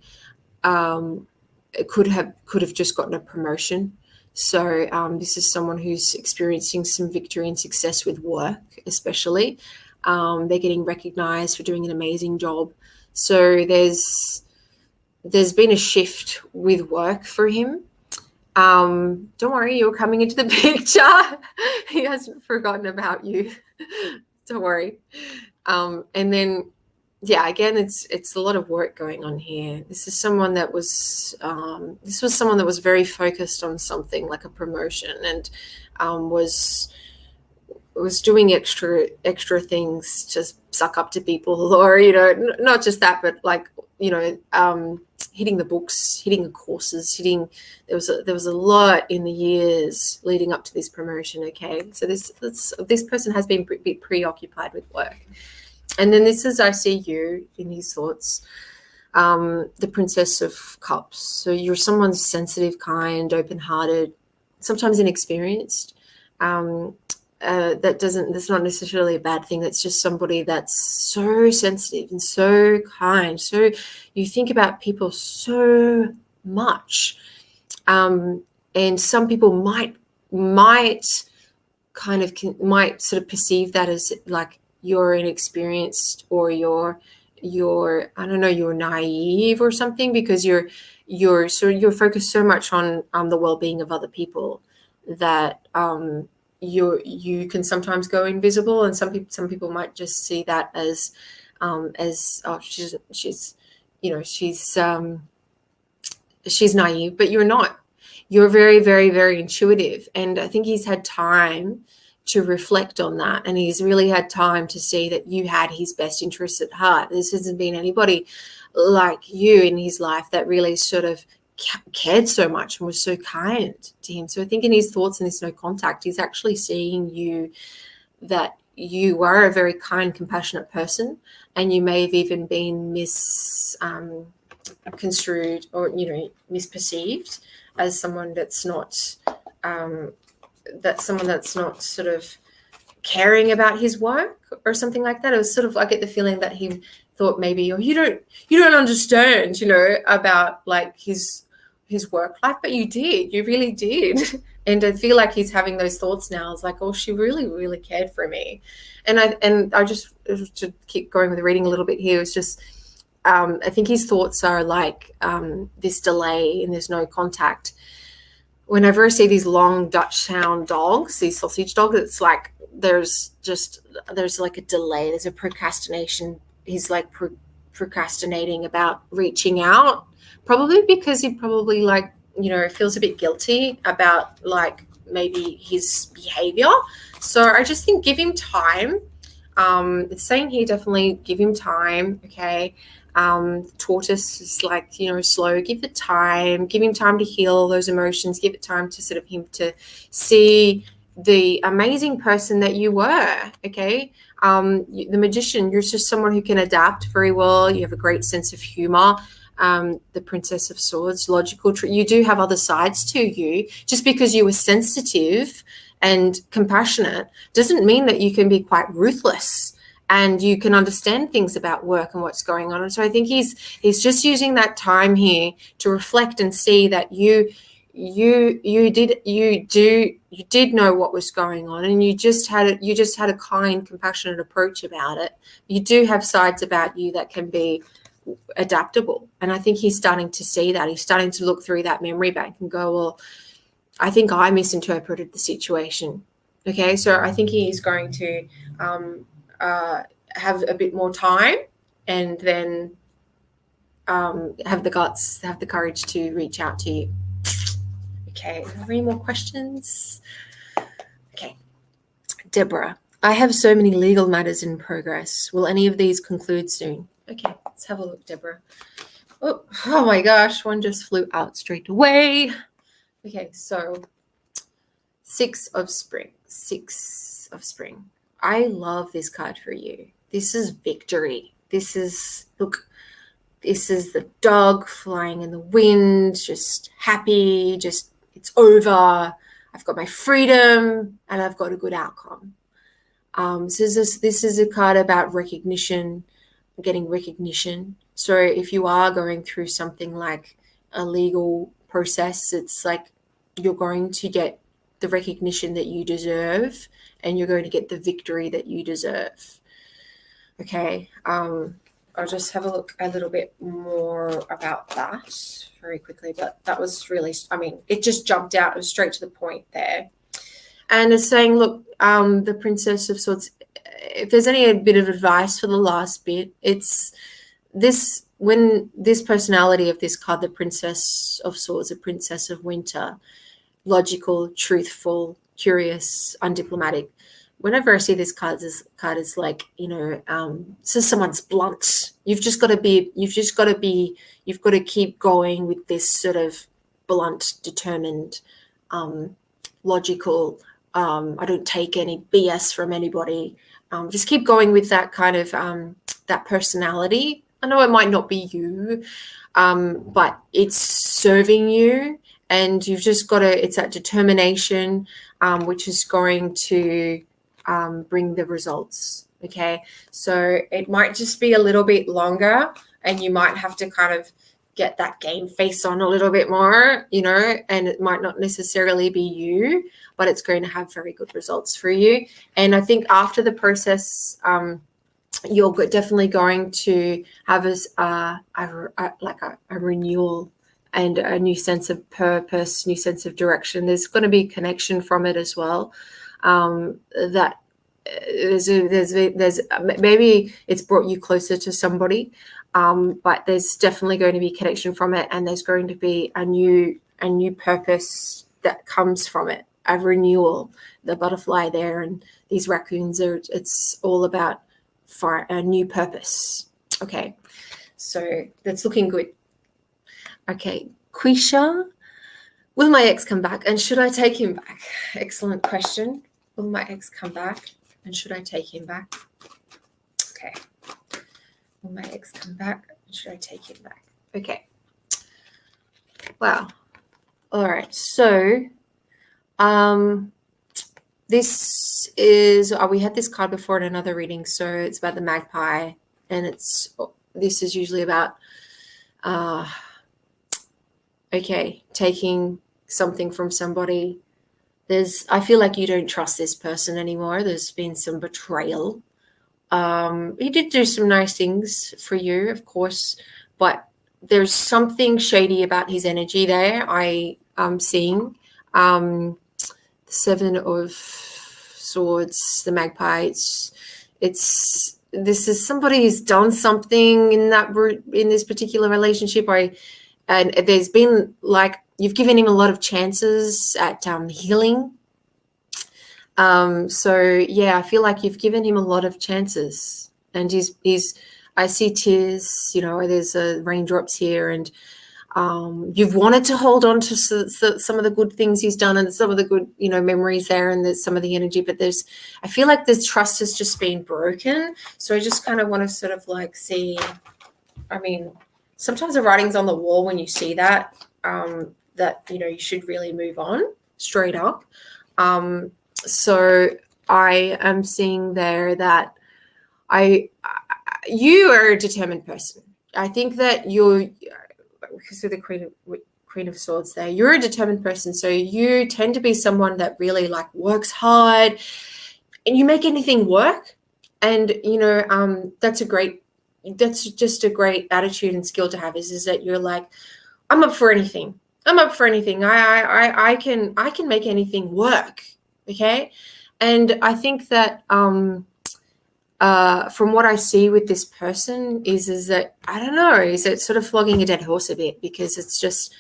could have just gotten a promotion. So this is someone who's experiencing some victory and success with work, especially. They're getting recognized for doing an amazing job. So there's been a shift with work for him. Don't worry, you're coming into the picture. He hasn't forgotten about you. Don't worry. And then, yeah, again, it's a lot of work going on here. This is someone that was someone that was very focused on something like a promotion, and was doing extra things to suck up to people, or not just that, but like hitting the books, hitting the courses, there was a lot in the years leading up to this promotion. Okay, so this person has been a bit preoccupied with work. And then this is, I see you in his thoughts, the Princess of Cups. So you're someone sensitive, kind, open-hearted, sometimes inexperienced. That's not necessarily a bad thing. That's just somebody that's so sensitive and so kind. So you think about people so much. And some people might sort of perceive that as like you're inexperienced, or you're I don't know, you're naive or something, because you're focused so much on the well-being of other people that you can sometimes go invisible. And some people might just see that as oh, she's naive, but you're not. You're very, very, very intuitive. And I think he's had time to reflect on that. And he's really had time to see that you had his best interests at heart. This hasn't been anybody like you in his life that really sort of cared so much and was so kind to him. So I think in his thoughts in this no contact, he's actually seeing you, that you are a very kind, compassionate person, and you may have even been misconstrued or misperceived as someone that's not sort of caring about his work or something like that. It was sort of, I get the feeling that he thought maybe, oh, you don't understand, about like his work life, but you really did. And I feel like he's having those thoughts now. It's like, oh, she really, really cared for me. And I just, to keep going with the reading a little bit here, it's just, I think his thoughts are like this delay and there's no contact. Whenever I see these long Dutch hound dogs, these sausage dogs, it's like there's like a delay. There's a procrastination. He's like procrastinating about reaching out, probably because he probably feels a bit guilty about like maybe his behavior. So I just think give him time. It's saying here, definitely give him time. Okay. Tortoise is like, slow, give it time, give him time to heal those emotions, give it time to sort of him to see the amazing person that you were. Okay. The magician, you're just someone who can adapt very well. You have a great sense of humor. The Princess of Swords, logical. You do have other sides to you. Just because you were sensitive and compassionate doesn't mean that you can be quite ruthless and you can understand things about work and what's going on. And so I think he's just using that time here to reflect and see that you did know what was going on, and you just had a kind, compassionate approach about it. You do have sides about you that can be adaptable, and I think he's starting to see that. He's starting to look through that memory bank and go, well, I think I misinterpreted the situation. Okay, so I think he is going to have a bit more time, and then have the guts, have the courage to reach out to you. Okay, are there any more questions? Okay, Deborah, I have so many legal matters in progress. Will any of these conclude soon? Okay, let's have a look, Deborah. Oh my gosh, one just flew out straight away. Okay, so Six of Spring. I love this card for you. This is victory. This is the dog flying in the wind, just happy, just it's over. I've got my freedom and I've got a good outcome. So this is a card about recognition, getting recognition. So if you are going through something like a legal process, it's like you're going to get the recognition that you deserve, and you're going to get the victory that you deserve. Okay. I'll just have a look a little bit more about that very quickly, but that was really, it just jumped out. It was straight to the point there. And it's saying, look, the Princess of Swords, if there's a bit of advice for the last bit, it's this, when this personality of this card, the Princess of Swords, the Princess of Winter, logical, truthful, curious, undiplomatic. Whenever I see this card is like, so someone's blunt, You've got to keep going with this sort of blunt, determined, logical, I don't take any BS from anybody. Just keep going with that kind of that personality. I know it might not be you, but it's serving you, and you've just got to, it's that determination, which is going to bring the results. Okay, so it might just be a little bit longer, and you might have to kind of get that game face on a little bit more, and it might not necessarily be you, but it's going to have very good results for you. And I think after the process, you're definitely going to have a renewal and a new sense of purpose, new sense of direction. There's going to be connection from it as well. That there's maybe it's brought you closer to somebody, but there's definitely going to be connection from it, and there's going to be a new purpose that comes from it, a renewal. The butterfly there and these raccoons it's all about for a new purpose. Okay, so that's looking good. Okay, Quisha, will my ex come back, and should I take him back? Excellent question. Will my ex come back, and should I take him back? Okay. Will my ex come back, and should I take him back? Okay. Wow. All right. So, this is, we had this card before in another reading. So it's about the magpie, and this is usually about, taking something from somebody. I feel like you don't trust this person anymore. There's been some betrayal. He did do some nice things for you, of course, but there's something shady about his energy there. I'm seeing the Seven of Swords, the magpie. This is somebody who's done something in this particular relationship. And there's been you've given him a lot of chances at healing. So yeah, I feel like you've given him a lot of chances, and he's I see tears, there's raindrops here, and you've wanted to hold on to some of the good things he's done, and some of the good, memories there, and there's some of the energy, but I feel like this trust has just been broken. So I just kind of want to sort of see, sometimes the writing's on the wall when you see that, that, you should really move on straight up. So I am seeing there that you are a determined person. I think that because of the Queen of Swords there, you're a determined person. So you tend to be someone that really works hard, and you make anything work. And, that's just a great attitude and skill to have, is that you're I'm up for anything. I'm up for anything. I can make anything work. Okay. And I think that, from what I see with this person is that, I don't know, is it sort of flogging a dead horse a bit, because it's just,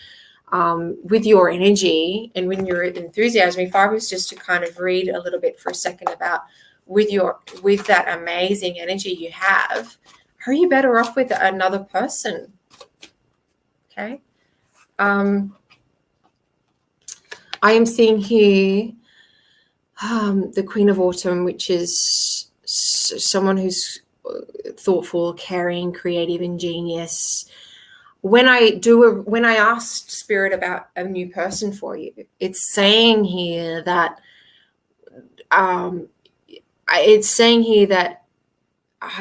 with your energy and when your enthusiasm, if I was just to kind of read a little bit for a second about with that amazing energy you have, are you better off with another person? Okay. I am seeing here the Queen of Autumn, which is someone who's thoughtful, caring, creative, ingenious. When I asked Spirit about a new person for you, it's saying here that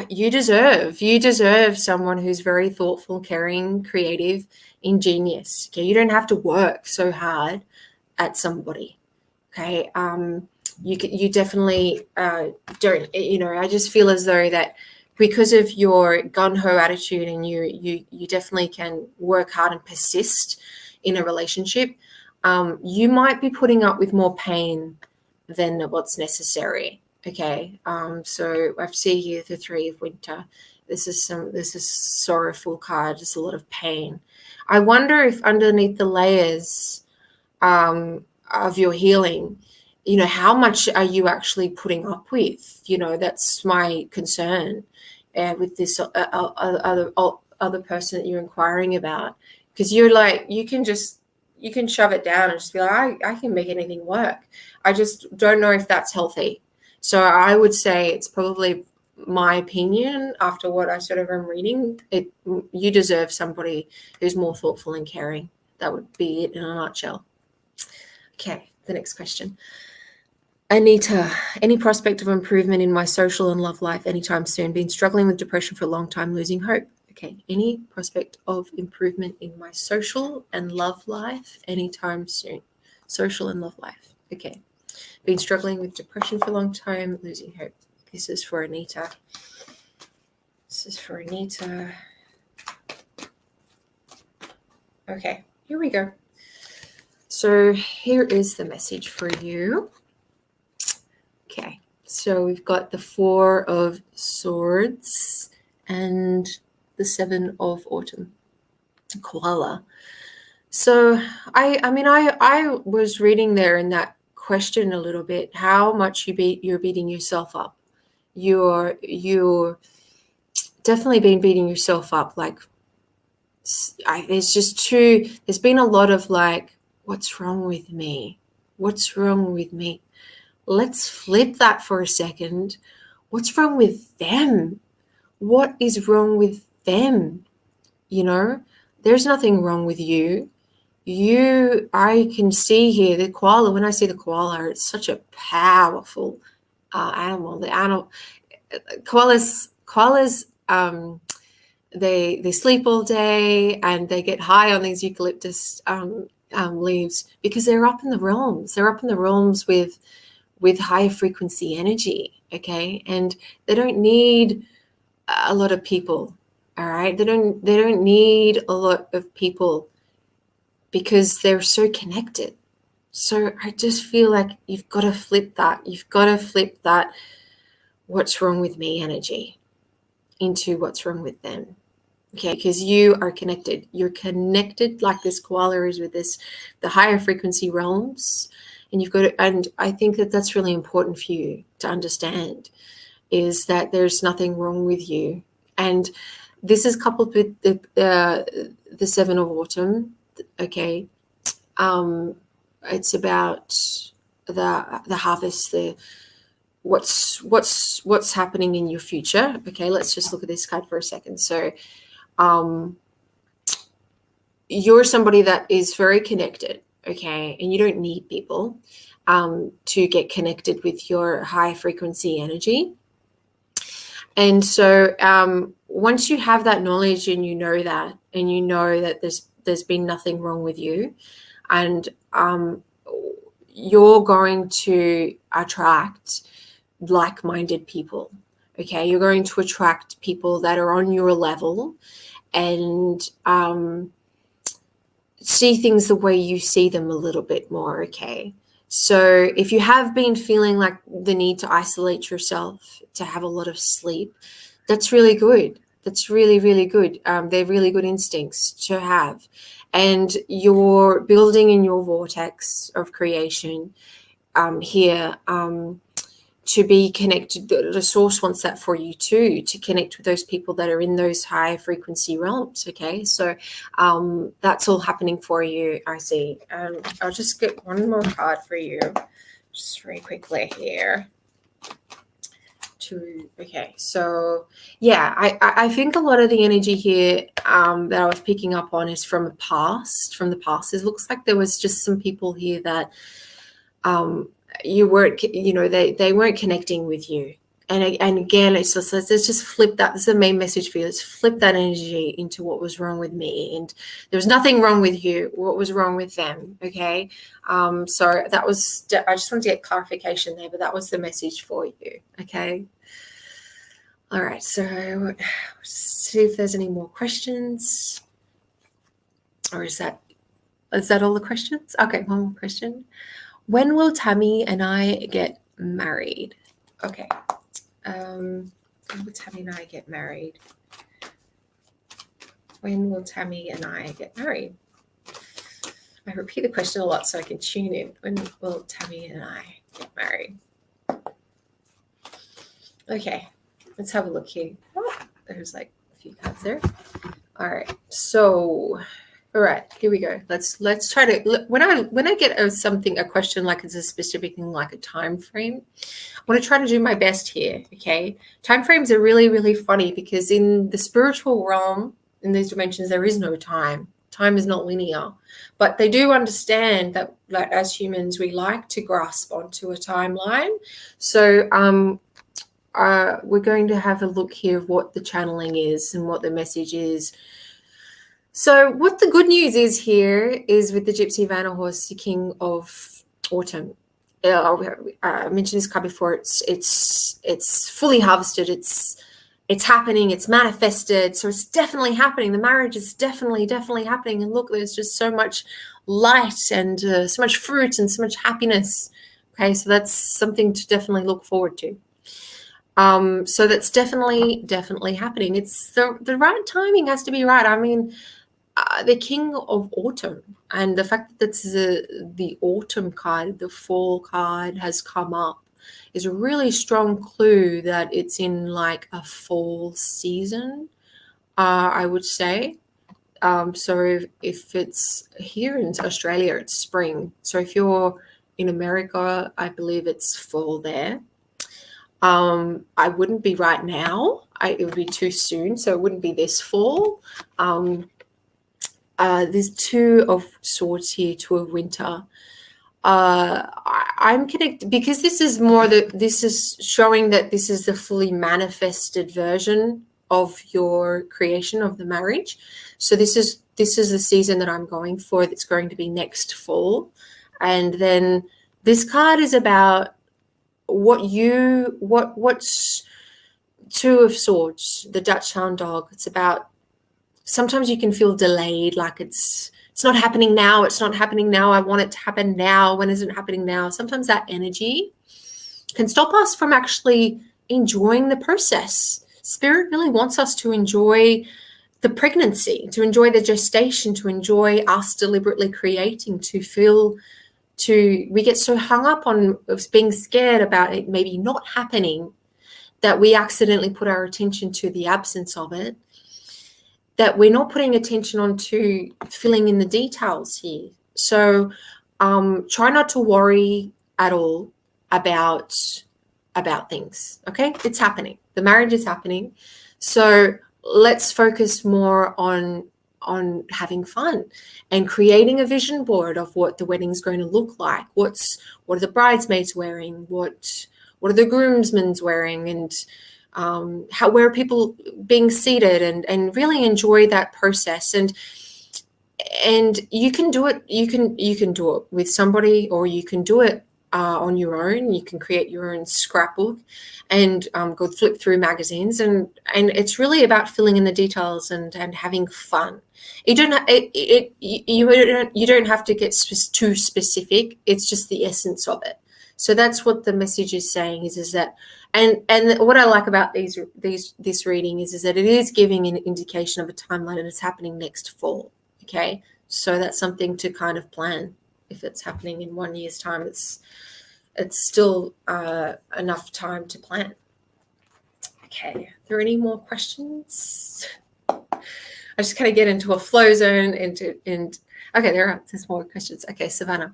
you deserve someone who's very thoughtful, caring, creative, ingenious. Okay, you don't have to work so hard at somebody. Okay, you definitely don't. I just feel as though that because of your gung-ho attitude, and you definitely can work hard and persist in a relationship, you might be putting up with more pain than what's necessary. Okay, so I see here the Three of Winter. This is sorrowful card, just a lot of pain. I wonder if underneath the layers of your healing, how much are you actually putting up with? That's my concern. with this other person that you're inquiring about, because you're like, you can shove it down and just be like, I can make anything work. I just don't know if that's healthy. So I would say it's probably my opinion after what I sort of am reading. You deserve somebody who's more thoughtful and caring. That would be it in a nutshell. Okay, the next question. Anita, any prospect of improvement in my social and love life anytime soon? Been struggling with depression for a long time, losing hope. Okay, any prospect of improvement in my social and love life anytime soon? Social and love life. Okay. Been struggling with depression for a long time, losing hope. This is for Anita. Okay, here we go. So here is the message for you. Okay, so we've got the 4 of Swords and the 7 of Autumn, koala. So I was reading there in that question a little bit how much you're beating yourself up. You're definitely been beating yourself up. Like, there's been a lot of like, what's wrong with me? What's wrong with me? Let's flip that for a second. What's wrong with them? What is wrong with them? There's nothing wrong with you. I can see here the koala. When I see the koala, it's such a powerful animal. Koalas, they sleep all day and they get high on these eucalyptus leaves because they're up in the realms. They're up in the realms with high frequency energy. Okay, and they don't need a lot of people. All right, they don't need a lot of people because they're so connected. So I just feel like you've got to flip that. You've got to flip that what's wrong with me energy into what's wrong with them. Okay, because you are connected. You're connected like this koala is with the higher frequency realms. And and I think that that's really important for you to understand, is that there's nothing wrong with you. And this is coupled with the 7 of Autumn. Okay, it's about the harvest, what's happening in your future. Okay, let's just look at this card for a second. So you're somebody that is very connected, okay, and you don't need people to get connected with your high frequency energy. And so once you have that knowledge and you know that there's been nothing wrong with you, and you're going to attract like-minded people. Okay, you're going to attract people that are on your level and see things the way you see them a little bit more. Okay, so if you have been feeling like the need to isolate yourself, to have a lot of sleep, that's really good. That's really, really good. They're really good instincts to have. And you're building in your vortex of creation here to be connected. The source wants that for you too, to connect with those people that are in those high frequency realms. Okay, so that's all happening for you, I see. I'll just get one more card for you, just very quickly here. Okay, so yeah, I think a lot of the energy here that I was picking up on is from the past. It looks like there was just some people here that you weren't, they weren't connecting with you. And again, let's just flip that. This is the main message for you. Let's flip that energy into what was wrong with me. And there was nothing wrong with you. What was wrong with them? Okay. So that was, I just wanted to get clarification there, but that was the message for you. Okay. All right. So let's see if there's any more questions. Or is that all the questions? Okay. One more question. When will Tammy and I get married? Okay. When will Tammy and I get married? When will Tammy and I get married? I repeat the question a lot so I can tune in. When will Tammy and I get married? Okay. let's have a look here. Oh, there's like a few cards there. All right. So, all right, here we go. Let's try to, when I get a question like it's a specific thing, like a time frame, I want to try to do my best here. Okay. Time frames are really, really funny because in the spiritual realm, in these dimensions, there is no time. Time is not linear, but they do understand that, like, as humans, we like to grasp onto a timeline. So we're going to have a look here of what the channeling is and what the message is. So what the good news is here is with the Gypsy Vanna horse, the King of Autumn. I mentioned this card before. It's fully harvested. It's happening. It's manifested. So it's definitely happening. The marriage is definitely happening. And look, there's just so much light and so much fruit and so much happiness. Okay, so that's something to definitely look forward to. So that's definitely happening. It's the right timing has to be right. I mean, the King of Autumn, and the fact that this is the autumn card, the fall card has come up, is a really strong clue that it's in like a fall season, I would say. So if it's here in Australia, it's spring. So if you're in America, I believe it's fall there. I wouldn't be right now. It would be too soon, so it wouldn't be this fall. There's Two of Swords here, Two of Winter. I'm connected because this is more this is showing that this is the fully manifested version of your creation of the marriage. So this is the season that I'm going for. That's going to be next fall, and then this card is about what's Two of Swords, the Dutch Hound Dog. It's about, sometimes you can feel delayed, like it's not happening now. It's not happening now. I want it to happen now. When is it happening now? Sometimes that energy can stop us from actually enjoying the process. Spirit really wants us to enjoy the pregnancy, to enjoy the gestation, to enjoy us deliberately creating, we get so hung up on being scared about it maybe not happening that we accidentally put our attention to the absence of it, that we're not putting attention on to filling in the details here. So try not to worry at all about things, okay? It's happening. The marriage is happening. So let's focus more on having fun and creating a vision board of what the wedding's going to look like. What are the bridesmaids wearing? What are the groomsmen's wearing? And where are people being seated, and really enjoy that process. And you can do it. You can do it with somebody, or you can do it on your own. You can create your own scrapbook and go flip through magazines, and it's really about filling in the details and having fun. You don't have to get too specific. It's just the essence of it. So that's what the message is saying, is that, and what I like about this reading is that it is giving an indication of a timeline, and it's happening next fall. Okay, so that's something to kind of plan. If it's happening in 1 year's time, it's still enough time to plan. Okay, are there any more questions? I just kind of get into a flow zone okay, there's more questions. Okay, Savannah,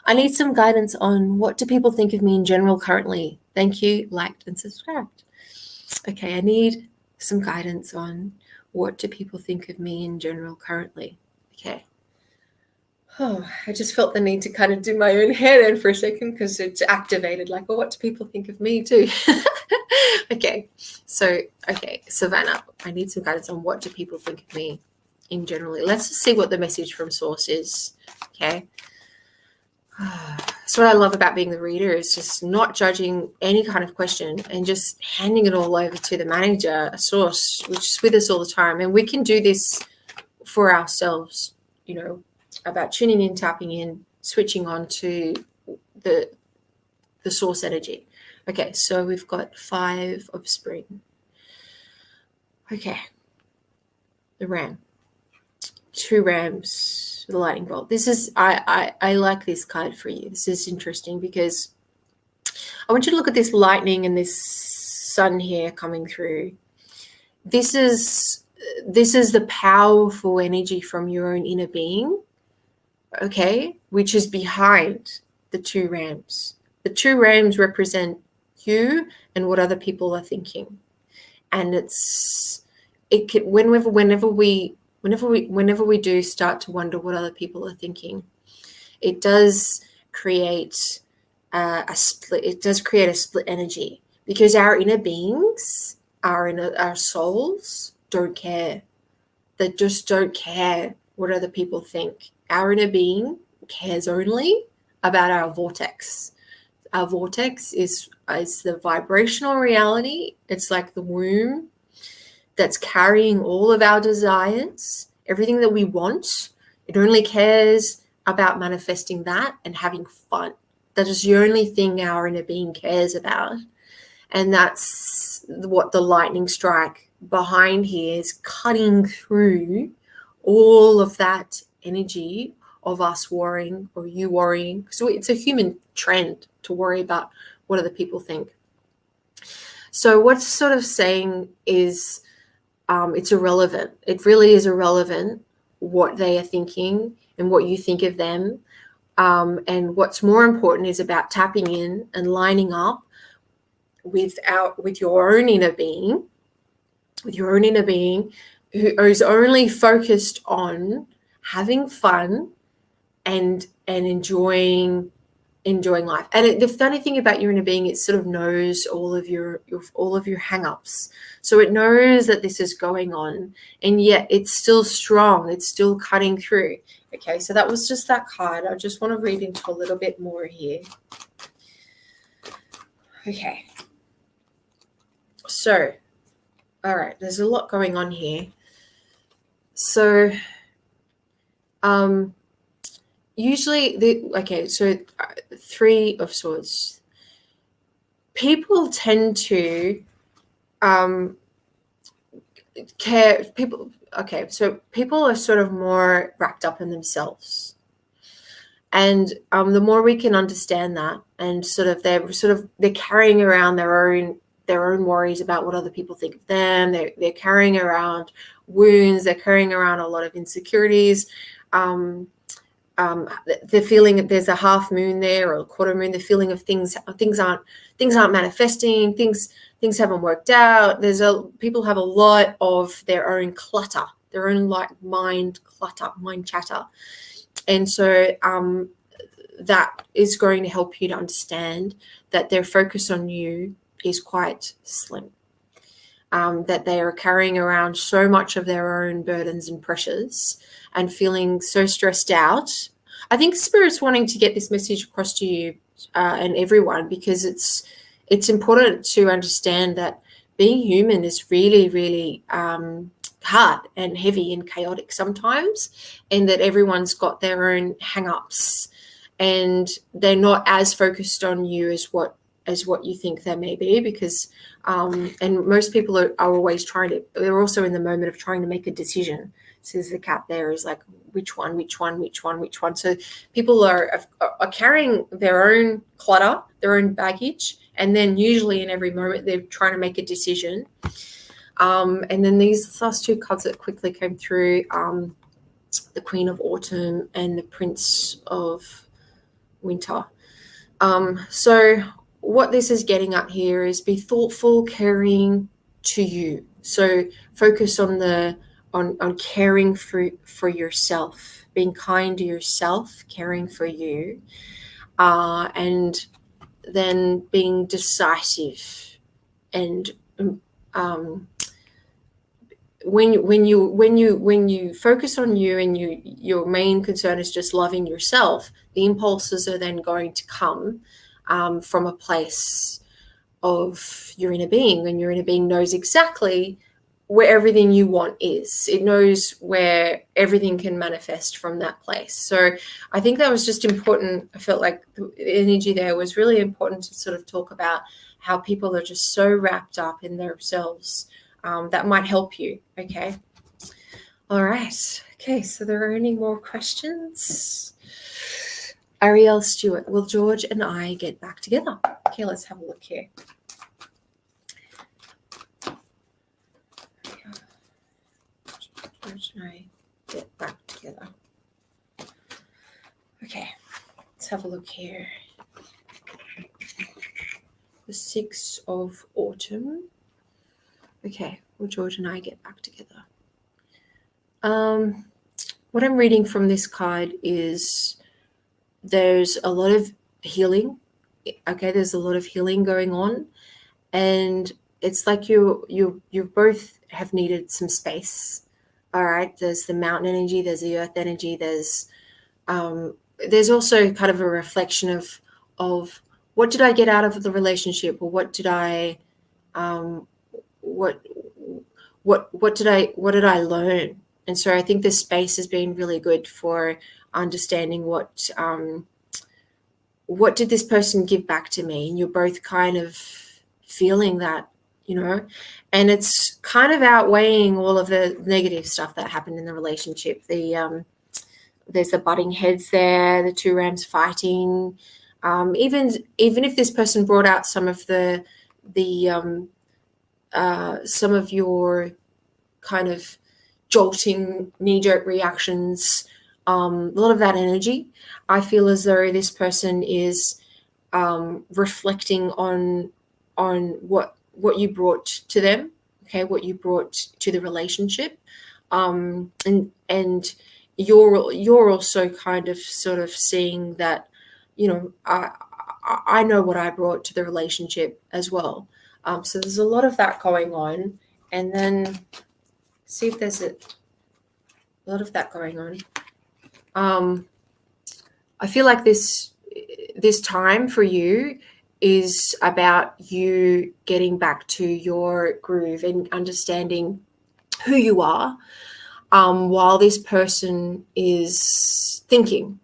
I need some guidance on what do people think of me in general currently. Thank you, liked and subscribed. Okay, I need some guidance on what do people think of me in general currently. Okay. Oh, I just felt the need to kind of do my own hair then for a second, because it's activated, like, well, what do people think of me too? Okay, Savannah, I need some guidance on what do people think of me in general. Let's just see what the message from Source is. Okay. So what I love about being the reader is just not judging any kind of question and just handing it all over to the manager, a Source, which is with us all the time. And we can do this for ourselves, about tuning in, tapping in, switching on to the Source energy. Okay, so we've got 5 of Spring. Okay, the Ram. 2 rams, the lightning bolt. This is, I like this card for you. This is interesting because I want you to look at this lightning and this sun here coming through. This is the powerful energy from your own inner being, okay, which is behind the two rams. The two rams represent you and what other people are thinking. And whenever we do start to wonder what other people are thinking, it does create a split. It does create a split energy, because our inner beings, our souls don't care. They just don't care what other people think. Our inner being cares only about our vortex. Our vortex is the vibrational reality. It's like the womb that's carrying all of our desires, everything that we want. It only cares about manifesting that and having fun. That is the only thing our inner being cares about. And that's what the lightning strike behind here is, cutting through all of that energy of us worrying, or you worrying. So it's a human trend to worry about what other people think. So what's sort of saying is it's irrelevant. It really is irrelevant what they are thinking and what you think of them. And what's more important is about tapping in and lining up with your own inner being, who is only focused on having fun and enjoying life. And the funny thing about your inner being, it sort of knows all of your hang-ups. So it knows that this is going on, and yet it's still strong. It's still cutting through. Okay, so that was just that card. I just want to read into a little bit more here. Okay. So, all right, there's a lot going on here. So, usually, Three of Swords. People tend to care. People are sort of more wrapped up in themselves, and the more we can understand that, and they're carrying around their own worries about what other people think of them. They're carrying around wounds. They're carrying around a lot of insecurities. The feeling that there's a half moon there or a quarter moon, the feeling of things aren't manifesting, things haven't worked out. People have a lot of their own clutter, their own mind chatter. And so that is going to help you to understand that their focus on you is quite slim. That they are carrying around so much of their own burdens and pressures and feeling so stressed out. I think Spirit's wanting to get this message across to you and everyone, because it's important to understand that being human is really, really hard and heavy and chaotic sometimes, and that everyone's got their own hang-ups, and they're not as focused on you as what you think they may be, because and most people are always they're also in the moment of trying to make a decision. So the cat there is like, which one? So people are carrying their own clutter, their own baggage, and then usually in every moment they're trying to make a decision. And then these last two cards that quickly came through, the Queen of Autumn and the Prince of Winter. So what this is getting at here is be thoughtful, caring to you. So focus on on caring for yourself, being kind to yourself, caring for you, and then being decisive. And when you focus on you, and your main concern is just loving yourself, the impulses are then going to come from a place of your inner being, and your inner being knows exactly where everything you want is. It knows where everything can manifest from that place. So I think that was just important. I felt like the energy there was really important to sort of talk about how people are just so wrapped up in themselves. That might help you. Okay. All right. Okay. So there are any more questions? Ariel Stewart, will George and I get back together? Okay, let's have a look here. get back together. Okay, let's have a look here. The 6 of Autumn. Okay, will George and I get back together? What I'm reading from this card is there's a lot of healing. Okay, there's a lot of healing going on, and it's like you both have needed some space. All right, there's the mountain energy, there's the earth energy, there's also kind of a reflection of what did I get out of the relationship, or what did I what did I learn? And so I think this space has been really good for understanding what did this person give back to me, and you're both kind of feeling that, and it's kind of outweighing all of the negative stuff that happened in the relationship. There's the butting heads there, the two rams fighting. Even if this person brought out some of some of your kind of jolting knee-jerk reactions, a lot of that energy, I feel as though this person is reflecting on what you brought to them, okay, what you brought to the relationship, and you're also kind of sort of seeing that, I know what I brought to the relationship as well. So there's a lot of that going on, and then see if there's a lot of that going on. I feel like this time for you is about you getting back to your groove and understanding who you are, while this person is thinking.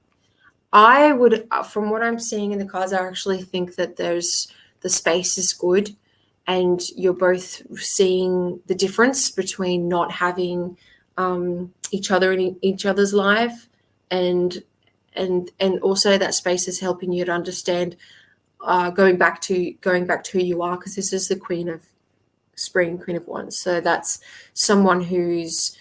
I would, from what I'm seeing in the cards, I actually think that the space is good, and you're both seeing the difference between not having each other in each other's life, and also that space is helping you to understand, going back to who you are, because this is the Queen of Spring, Queen of Wands. So that's someone who's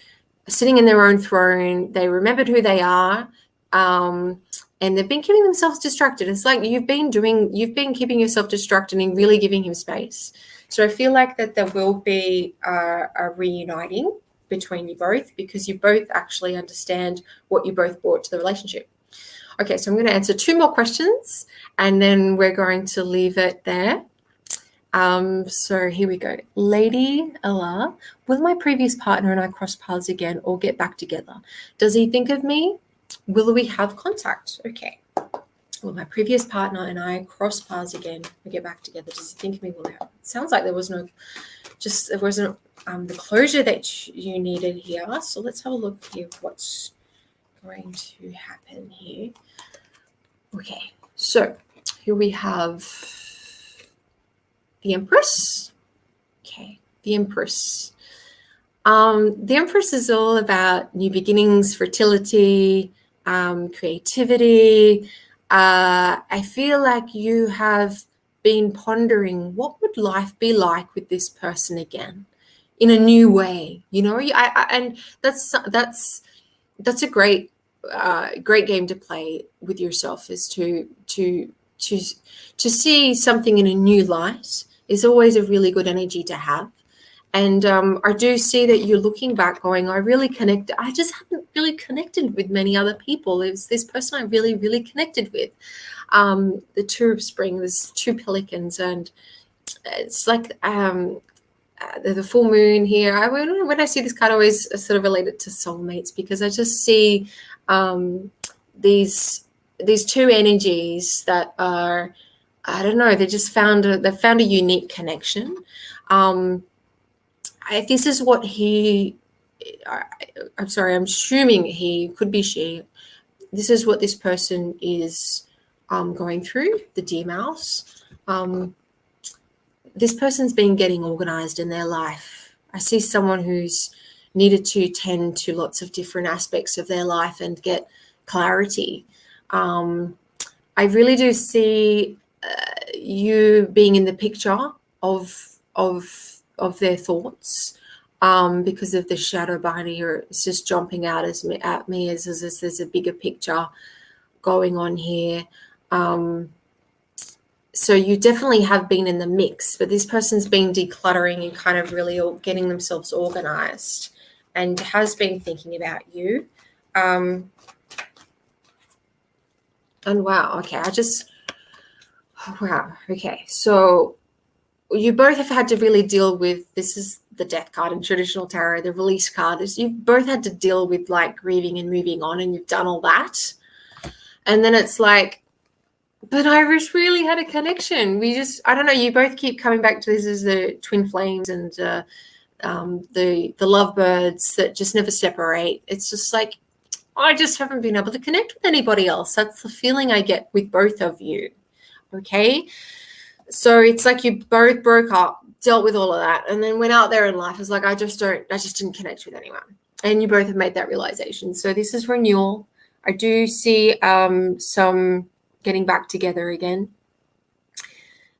sitting in their own throne. They remembered who they are, and they've been keeping themselves distracted. It's like you've been keeping yourself distracted and really giving him space. So I feel like that there will be a reuniting between you both, because you both actually understand what you both brought to the relationship. Okay, so I'm going to answer 2 more questions, and then we're going to leave it there. So here we go. Lady Ella, will my previous partner and I cross paths again or get back together? Does he think of me? Will we have contact? Okay. Will my previous partner and I cross paths again or get back together? Does he think of me? Will it sounds like there wasn't the closure that you needed here. So let's have a look here. What's going to happen here? Okay. So here we have the Empress. Okay, the Empress. The Empress is all about new beginnings, fertility, creativity. I feel like you have been pondering, what would life be like with this person again, in a new way? And that's a great game to play with yourself, is to see something in a new light is always a really good energy to have. And I do see that you're looking back going, I just haven't really connected with many other people. It was this person I really, really connected with. The Two of Spring, there's 2 pelicans, and it's like the full moon here. When I see this card, I always sort of relate it to soulmates, because I just see these 2 energies that are, I don't know, they've found a unique connection. This is what I'm assuming he, could be she. This is what this person is going through, the deer mouse. This person's been getting organized in their life. I see someone who's needed to tend to lots of different aspects of their life and get clarity. I really do see you being in the picture of their thoughts. because of the shadow behind here. It's just jumping out at me as there's a bigger picture going on here. So you definitely have been in the mix, but this person's been decluttering and kind of really getting themselves organized and has been thinking about you. And wow, okay, wow, okay. So you both have had to really deal with, this is the death card in traditional tarot, the release card, is you've both had to deal with like grieving and moving on, and you've done all that. And then it's like, but I just really had a connection. I don't know, you both keep coming back to this as the twin flames and the lovebirds that just never separate. It's just like, I just haven't been able to connect with anybody else. That's the feeling I get with both of you. Okay. So it's like you both broke up, dealt with all of that, and then went out there in life. It's like, I just didn't connect with anyone. And you both have made that realization. So this is renewal. I do see some getting back together again,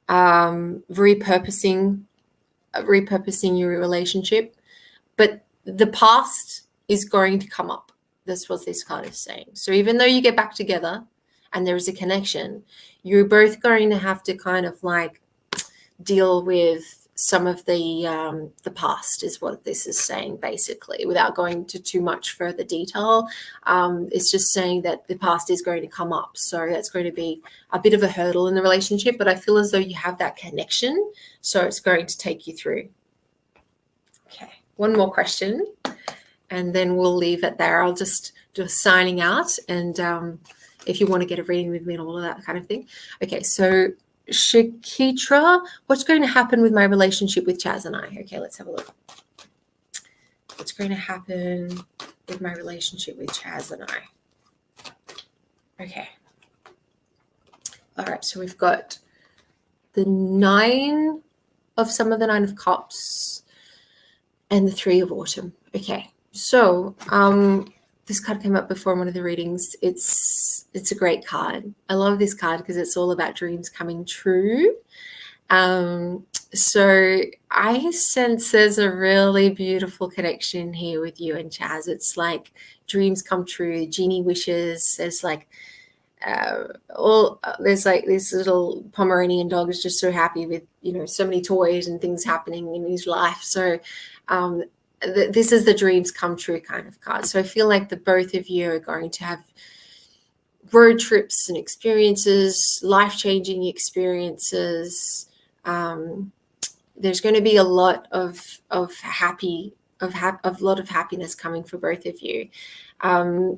repurposing your relationship. But the past is going to come up. That's what this card is saying. So even though you get back together and there is a connection, you're both going to have to kind of like deal with some of the past, is what this is saying, basically, without going into too much further detail. It's just saying that the past is going to come up. So that's going to be a bit of a hurdle in the relationship, but I feel as though you have that connection. So it's going to take you through. Okay, one more question, and then we'll leave it there. I'll just do a signing out, and if you want to get a reading with me and all of that kind of thing. Okay, so Shakitra, what's going to happen with my relationship with Chaz and I? Okay, let's have a look. What's going to happen with my relationship with Chaz and I? Okay. All right, so we've got the Nine of Cups and the Three of Autumn. Okay, so this card came up before in one of the readings. It's a great card. I love this card because it's all about dreams coming true. So I sense there's a really beautiful connection here with you and Chaz. It's like dreams come true, genie wishes. There's like there's like this little Pomeranian dog is just so happy with, so many toys and things happening in his life. So this is the dreams come true kind of card. So I feel like the both of you are going to have road trips and experiences, life-changing experiences. There's going to be a lot of happiness coming for both of you.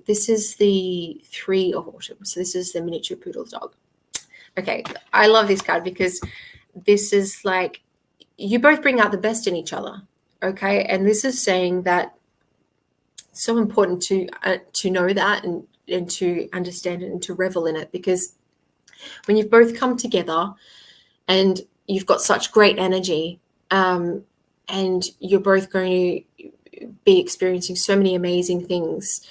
This is the Three of Autumn. So this is the miniature poodle dog. Okay, I love this card because this is like you both bring out the best in each other. Okay, and this is saying that it's so important to know that and to understand it and to revel in it, because when you've both come together and you've got such great energy, and you're both going to be experiencing so many amazing things,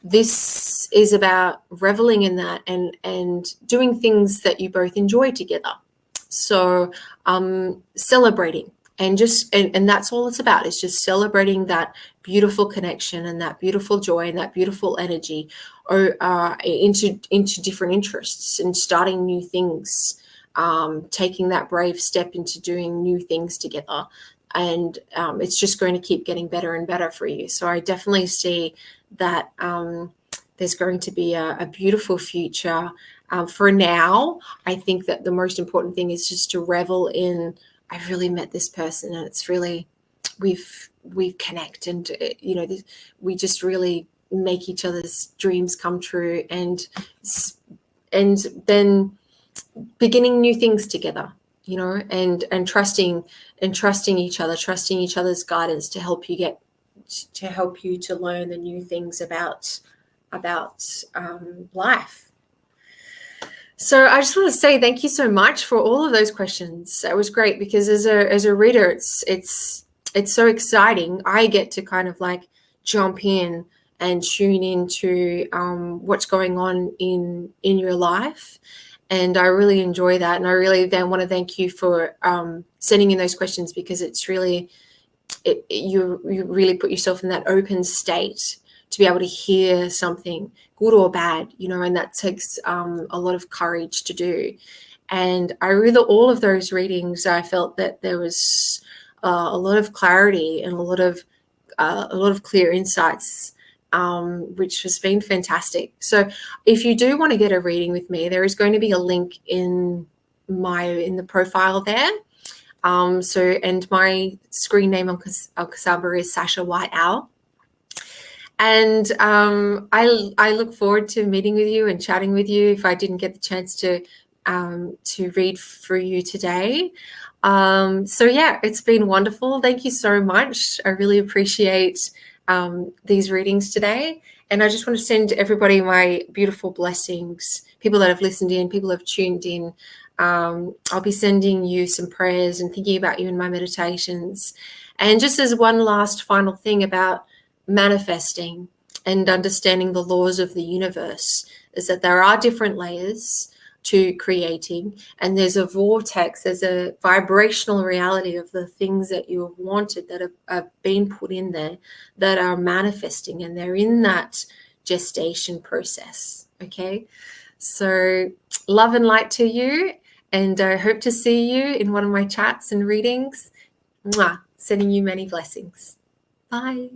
this is about reveling in that and doing things that you both enjoy together. So celebrating. And that's all it's about. It's just celebrating that beautiful connection and that beautiful joy and that beautiful energy into different interests and starting new things, taking that brave step into doing new things together. And it's just going to keep getting better and better for you. So I definitely see that there's going to be a beautiful future. For now, I think that the most important thing is just to revel in, I really met this person and it's really, we've connected, and, we just really make each other's dreams come true, and then beginning new things together, and trusting each other, trusting each other's guidance to help you to learn the new things about life. So I just want to say thank you so much for all of those questions. It was great because as a reader, it's so exciting. I get to kind of like jump in and tune into what's going on in your life. And I really enjoy that. And I really then want to thank you for sending in those questions, because it's really, you really put yourself in that open state to be able to hear something, good or bad, and that takes a lot of courage to do. And I really, all of those readings, I felt that there was a lot of clarity and a lot of clear insights, which has been fantastic. So if you do want to get a reading with me, there is going to be a link in the profile there. And my screen name on Kasaba is Sascha White Owl. And I look forward to meeting with you and chatting with you if I didn't get the chance to read for you today. So yeah, it's been wonderful. Thank you so much. I really appreciate these readings today. And I just want to send everybody my beautiful blessings, people that have listened in, people that have tuned in. I'll be sending you some prayers and thinking about you in my meditations. And just as one last final thing about manifesting and understanding the laws of the universe, is that there are different layers to creating, and there's a vortex, there's a vibrational reality of the things that you have wanted that have been put in there that are manifesting, and they're in that gestation process. Okay, so love and light to you, and I hope to see you in one of my chats and readings. Mwah. Sending you many blessings. Bye.